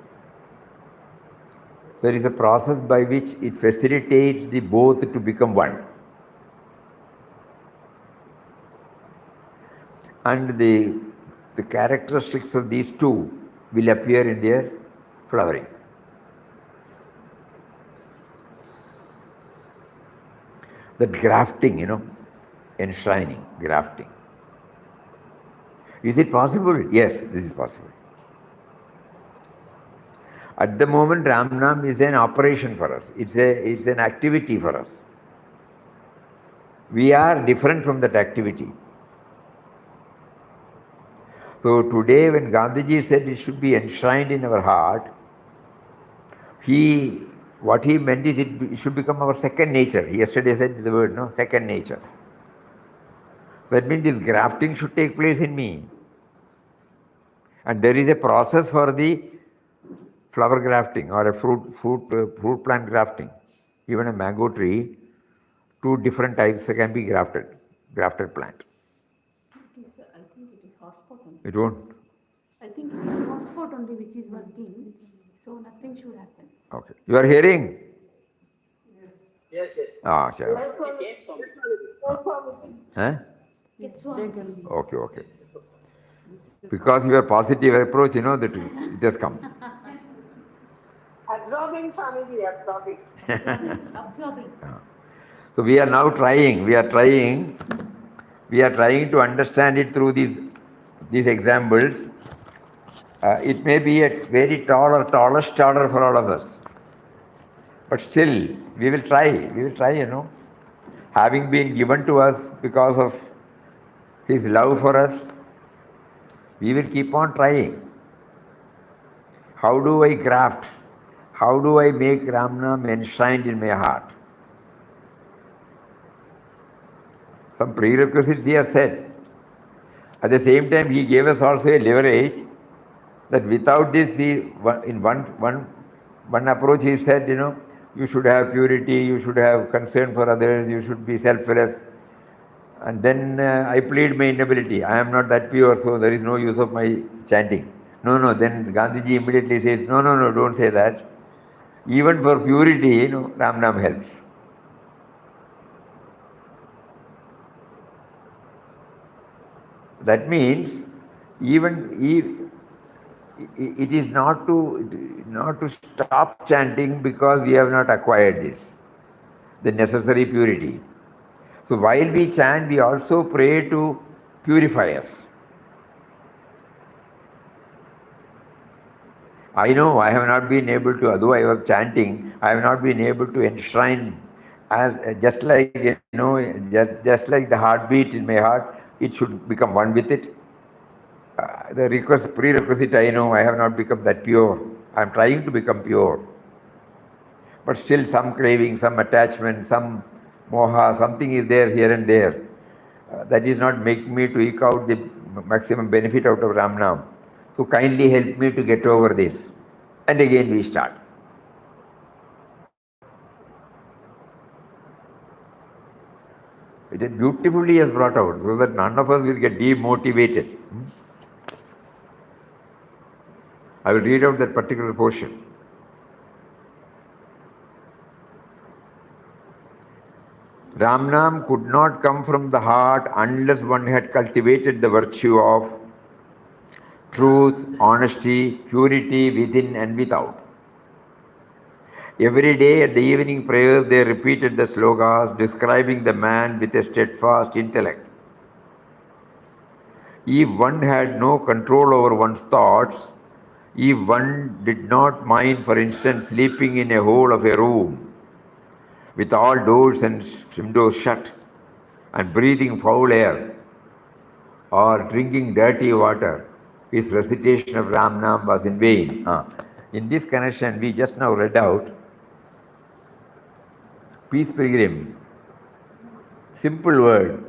There is a process by which it facilitates the both to become one. And the characteristics of these two will appear in their flowering. That grafting, enshrining, grafting. Is it possible? Yes, this is possible. At the moment, Ramnam is an operation for us. It's an activity for us. We are different from that activity. So today when Gandhiji said it should be enshrined in our heart, what he meant is it should become our second nature. He yesterday said the word, second nature. That means this grafting should take place in me. And there is a process for the flower grafting or a fruit plant grafting. Even a mango tree, 2 different types can be grafted plant. I think it is hotspot only. It won't? I think it is hotspot only which is working, so nothing should happen. Okay. You are hearing? Yes. Ah, sure. Huh? Yes, Swami. Okay. Because your positive approach, that it has come. Absorbing, Swamiji, absorbing. Absorbing. So we are now trying. We are trying to understand it through these examples. It may be a very tallest order for all of us. But still, we will try, Having been given to us because of his love for us, we will keep on trying. How do I graft? How do I make Ramnam enshrined in my heart? Some prerequisites he has said. At the same time, he gave us also a leverage that without this, in one approach he said, you should have purity, you should have concern for others, you should be selfless. And then I plead my inability. I am not that pure, so there is no use of my chanting. No. Then Gandhiji immediately says, no, don't say that. Even for purity, Ramnam helps. That means it is not to stop chanting because we have not acquired this, the necessary purity. So while we chant, we also pray to purify us. I know I have not been able to, although I was chanting, I have not been able to enshrine as just like just like the heartbeat in my heart, it should become one with it. The prerequisite, I know I have not become that pure. I am trying to become pure. But still some craving, some attachment, some moha, something is there here and there. That is not making me to eke out the maximum benefit out of Ramnam. So kindly help me to get over this. And again we start. It is beautifully has brought out so that none of us will get demotivated. I will read out that particular portion. Ramnam could not come from the heart unless one had cultivated the virtue of truth, honesty, purity within and without. Every day at the evening prayers they repeated the slokas describing the man with a steadfast intellect. If one had no control over one's thoughts, if one did not mind, for instance, sleeping in a hole of a room, with all doors and windows shut, and breathing foul air or drinking dirty water, his recitation of Ramnam was in vain. In this connection, we just now read out Peace Pilgrim, simple word.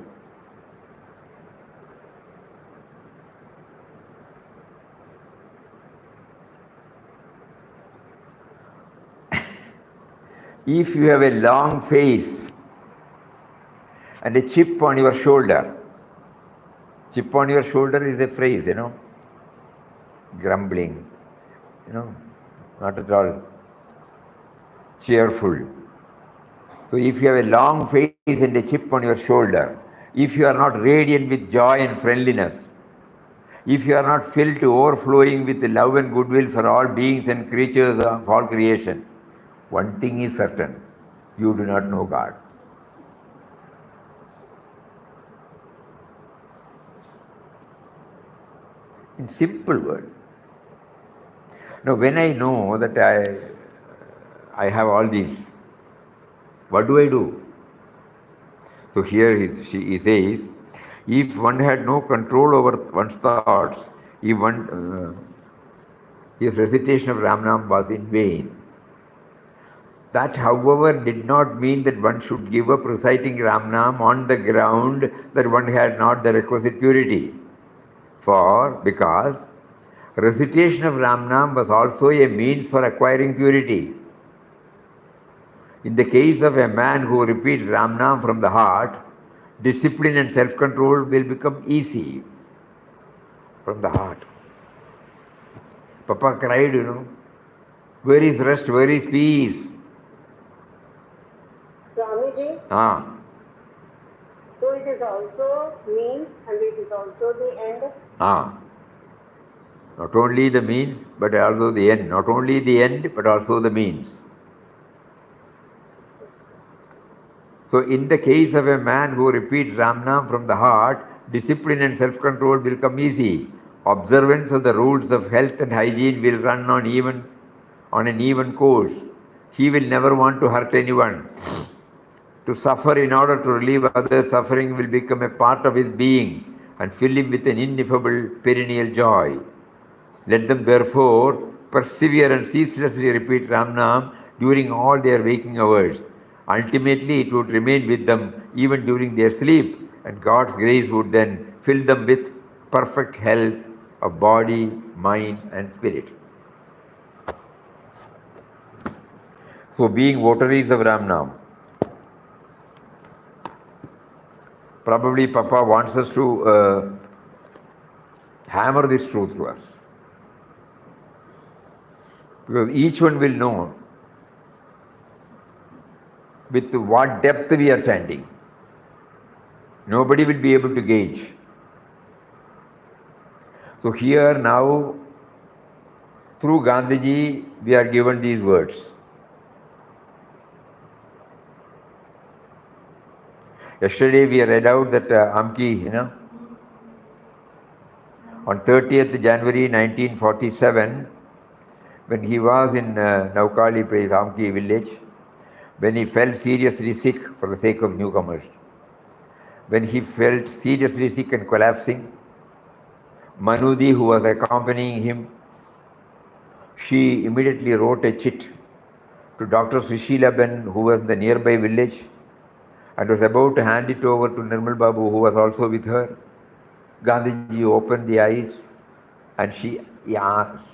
If you have a long face and a chip on your shoulder, chip on your shoulder is a phrase, grumbling, not at all cheerful. So if you have a long face and a chip on your shoulder, if you are not radiant with joy and friendliness, if you are not filled to overflowing with love and goodwill for all beings and creatures of all creation, one thing is certain, you do not know God. In simple words. Now, when I know that I have all these, what do I do? So here he says, if one had no control over one's thoughts, if his recitation of Ramnam was in vain. That, however, did not mean that one should give up reciting Ramnam on the ground that one had not the requisite purity. Because recitation of Ramnam was also a means for acquiring purity. In the case of a man who repeats Ramnam from the heart, discipline and self-control will become easy from the heart. Papa cried, where is rest, where is peace? Swamiji, so it is also means and it is also the end? Not only the means, but also the end. Not only the end, but also the means. So in the case of a man who repeats Ramnam from the heart, discipline and self-control will come easy. Observance of the rules of health and hygiene will run on an even course. He will never want to hurt anyone. To suffer in order to relieve others' suffering will become a part of his being and fill him with an ineffable perennial joy. Let them therefore persevere and ceaselessly repeat Ramnam during all their waking hours. Ultimately, it would remain with them even during their sleep, and God's grace would then fill them with perfect health of body, mind, and spirit. So, being votaries of Ramnam, probably Papa wants us to hammer this truth to us. Because each one will know with what depth we are chanting. Nobody will be able to gauge. So here now, through Gandhiji, we are given these words. Yesterday we read out that Amki, on 30th January 1947, when he was in Naukali place, Amki village, when he fell seriously sick for the sake of newcomers, when he felt seriously sick and collapsing, Manudi, who was accompanying him, she immediately wrote a chit to Dr. Sushila Ben, who was in the nearby village, and was about to hand it over to Nirmal Babu, who was also with her. Gandhiji opened the eyes and he asked.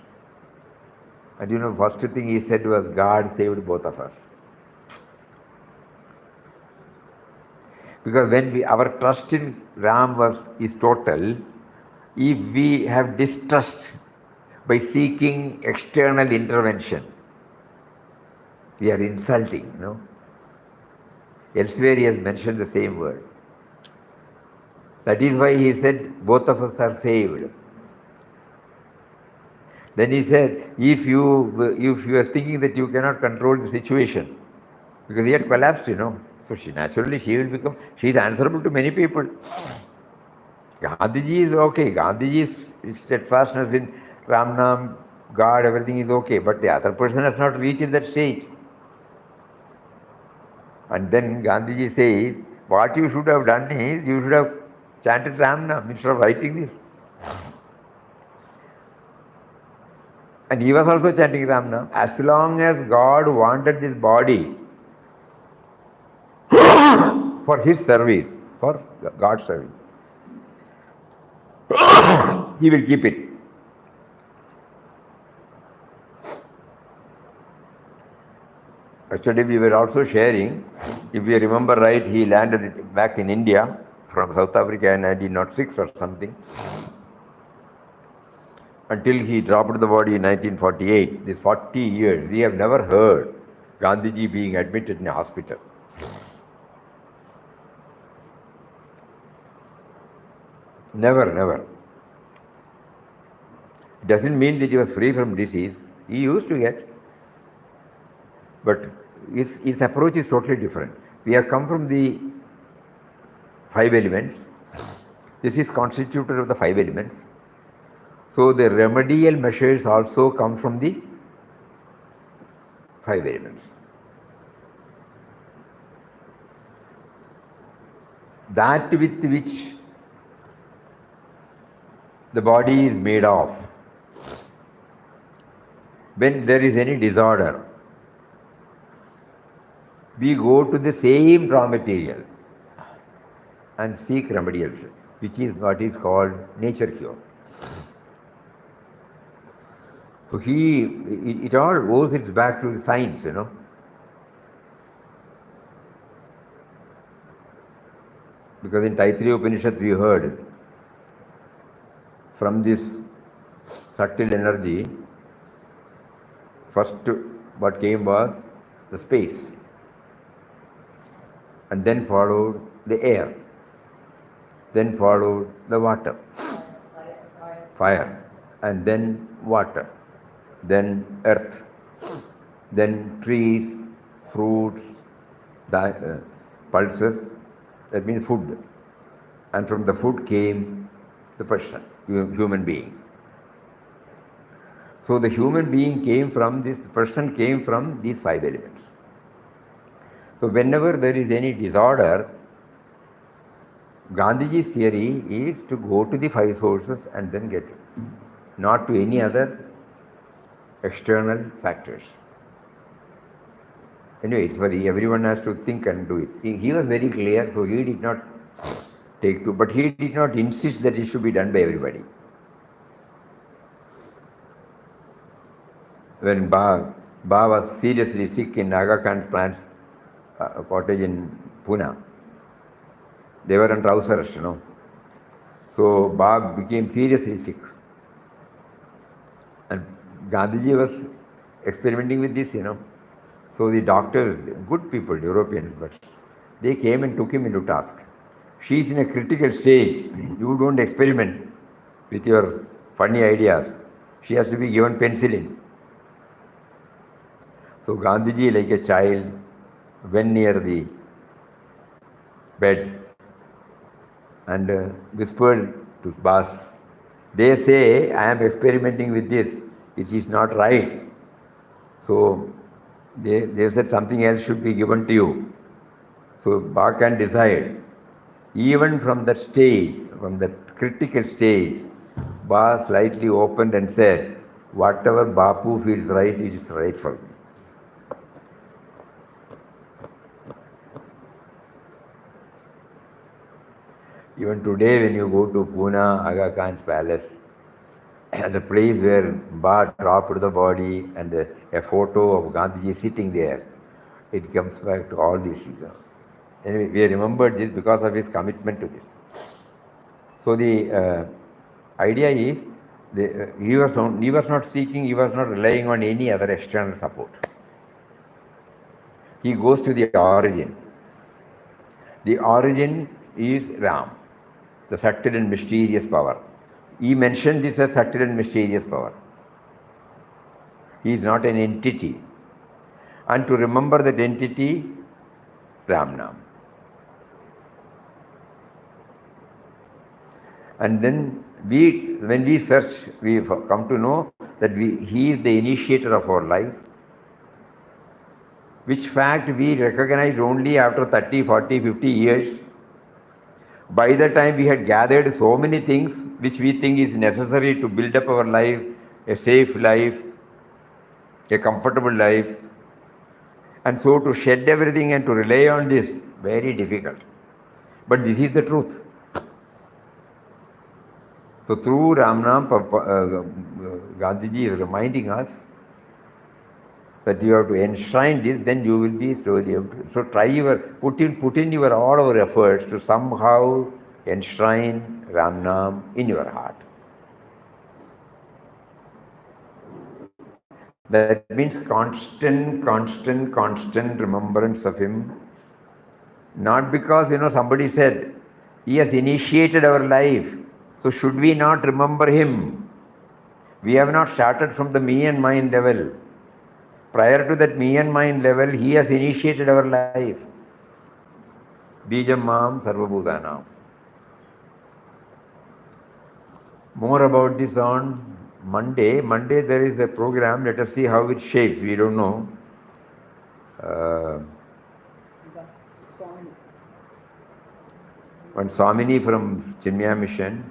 And first thing he said was, God saved both of us. Because when our trust in Ram is total, if we have distrust by seeking external intervention, we are insulting, Elsewhere he has mentioned the same word. That is why he said, both of us are saved. Then he said, if you are thinking that you cannot control the situation, because he had collapsed, so she will is answerable to many people. Gandhiji is okay. Gandhiji's steadfastness in Ramnam, God, everything is okay. But the other person has not reached in that stage. And then Gandhiji says, what you should have done is, you should have chanted Ramnam instead of writing this. And he was also chanting Ramnam. As long as God wanted this body for his service, for God's service, he will keep it. Actually, we were also sharing, if you remember right, he landed back in India from South Africa in 1906 or something, until he dropped the body in 1948. These 40 years, we have never heard Gandhiji being admitted in a hospital. Never, never. It doesn't mean that he was free from disease. He used to get. But his approach is totally different. We have come from the 5 elements. This is constituted of the 5 elements. So the remedial measures also come from the 5 elements. That with which the body is made of, when there is any disorder, we go to the same raw material and seek remedials, which is what is called nature cure. So it all owes its back to the science, Because in Taittiriya Upanishad we heard, from this subtle energy, first what came was the space, and then followed the air, then followed the water, fire, and then water, then earth, then trees, fruits, pulses, that means food. And from the food came the person, human being. So the human being came from this, the person came from these 5 elements. So whenever there is any disorder, Gandhiji's theory is to go to the 5 sources and then get it, not to any other external factors. Anyway, it's very, everyone has to think and do it. He was very clear, so he did not take to, but he did not insist that it should be done by everybody. When Ba was seriously sick in Aga Khan's plant's cottage in Pune, they were under house arrest, So Ba became seriously sick. And Gandhiji was experimenting with this, So the doctors, good people, Europeans, but they came and took him into task. She is in a critical stage. You don't experiment with your funny ideas. She has to be given penicillin. So Gandhiji, like a child, went near the bed and whispered to Bas, they say I am experimenting with this. It is not right. So they said something else should be given to you. So Ba can decide. Even from that stage, from that critical stage, Ba slightly opened and said, whatever Bapu feels right, it is right for me. Even today when you go to Pune, Aga Khan's palace, the place where Ba dropped the body and a photo of Gandhiji sitting there, it comes back to all these things. Anyway, we remembered this because of his commitment to this. So the idea is, he was not seeking, he was not relying on any other external support. He goes to the origin. The origin is Ram, the subtle and mysterious power. He mentioned this as subtle and mysterious power. He is not an entity. And to remember that entity, Ramnam. And then when we search, we come to know that he is the initiator of our life. which fact we recognize only after 30, 40, 50 years. By the time we had gathered so many things which we think is necessary to build up our life, a safe life, a comfortable life, and so to shed everything and to rely on this, very difficult. But this is the truth. So through Ramnam, Gandhiji is reminding us that you have to enshrine this, then you will be slowly able to. So try put in your all our efforts to somehow enshrine Ramnam in your heart. That means constant remembrance of him. Not because, somebody said, he has initiated our life. So should we not remember him? We have not started from the me and mine level. Prior to that me and mine level, he has initiated our life. Bijam Mam Sarvabhutanam. More about this on Monday. Monday there is a program. Let us see how it shapes. We don't know. One Swamini from Chinmaya Mission,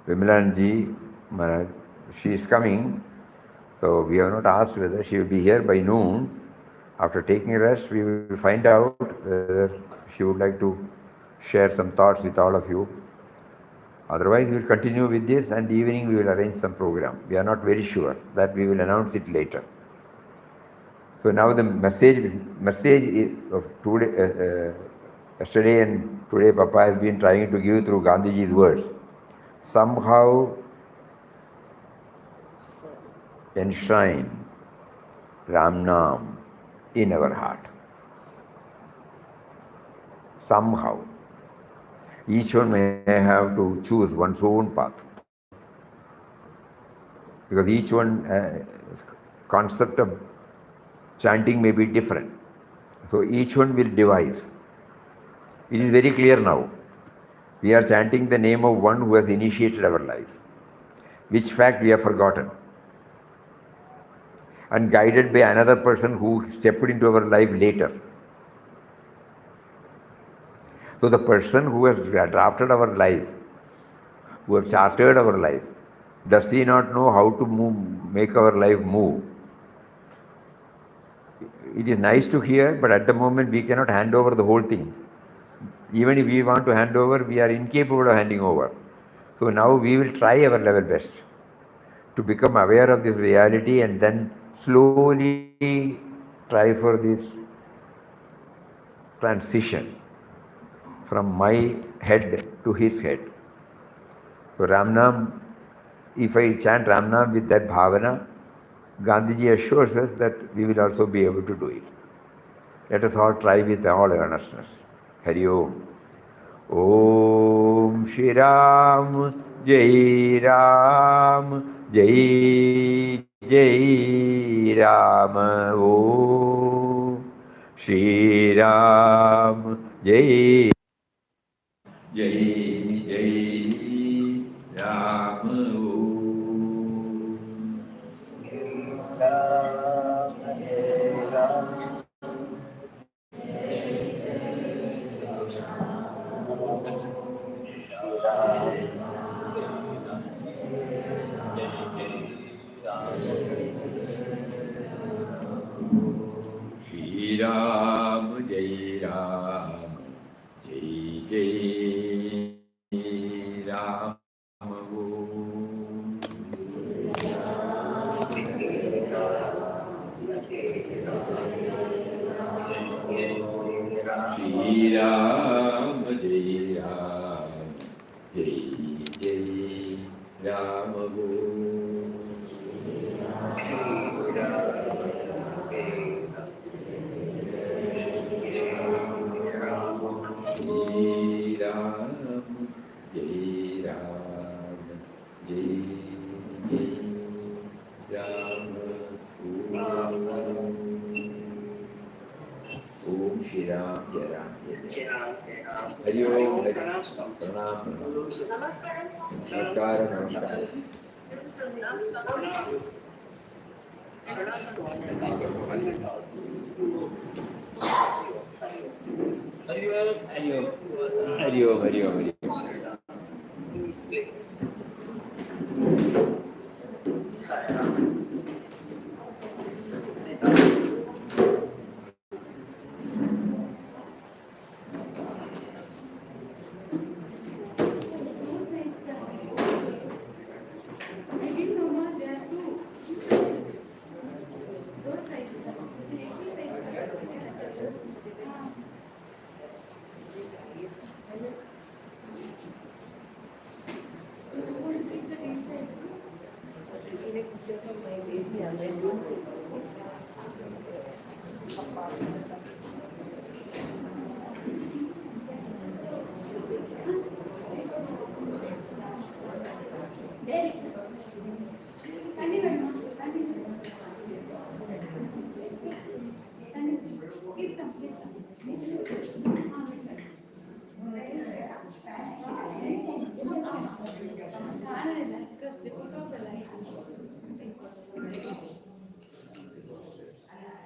Vimalanji Maharaj, she is coming. So we have not asked whether she will be here by noon. After taking a rest, we will find out whether she would like to share some thoughts with all of you. Otherwise, we will continue with this, and evening we will arrange some program. We are not very sure. That we will announce it later. So now the message of today, yesterday and today, Papa has been trying to give through Gandhiji's words. Somehow enshrine Ramnam in our heart. Somehow. Each one may have to choose one's own path. Because each one's concept of chanting may be different. So each one will devise. It is very clear now. We are chanting the name of one who has initiated our life, which fact we have forgotten, and guided by another person who stepped into our life later. So the person who has drafted our life, who has chartered our life, does he not know how to make our life move? It is nice to hear, but at the moment we cannot hand over the whole thing. Even if we want to hand over, we are incapable of handing over. So now we will try our level best to become aware of this reality and then slowly try for this transition from my head to his head. So Ramnam, if I chant Ramnam with that bhavana, Gandhiji assures us that we will also be able to do it. Let us all try with all earnestness. Hari Om. Om Shri Ram, Jai Ram, Jai Jai Ram. Om Shri Ram, Jai Jai Jai Ram. Shri Ram, Jai Ram, Jai Jai Ram. Shri Ram, Jai Ram, Jai Jai Ram. Jai Ram, Jai Ram, Jai Jai Ram. Om Shri Ram, Jai Ram, Jai Ram. Hari Om, Hari Om. Pranam, Namaskar, Namaskar.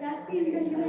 ಜಾಸ್ತಿ intention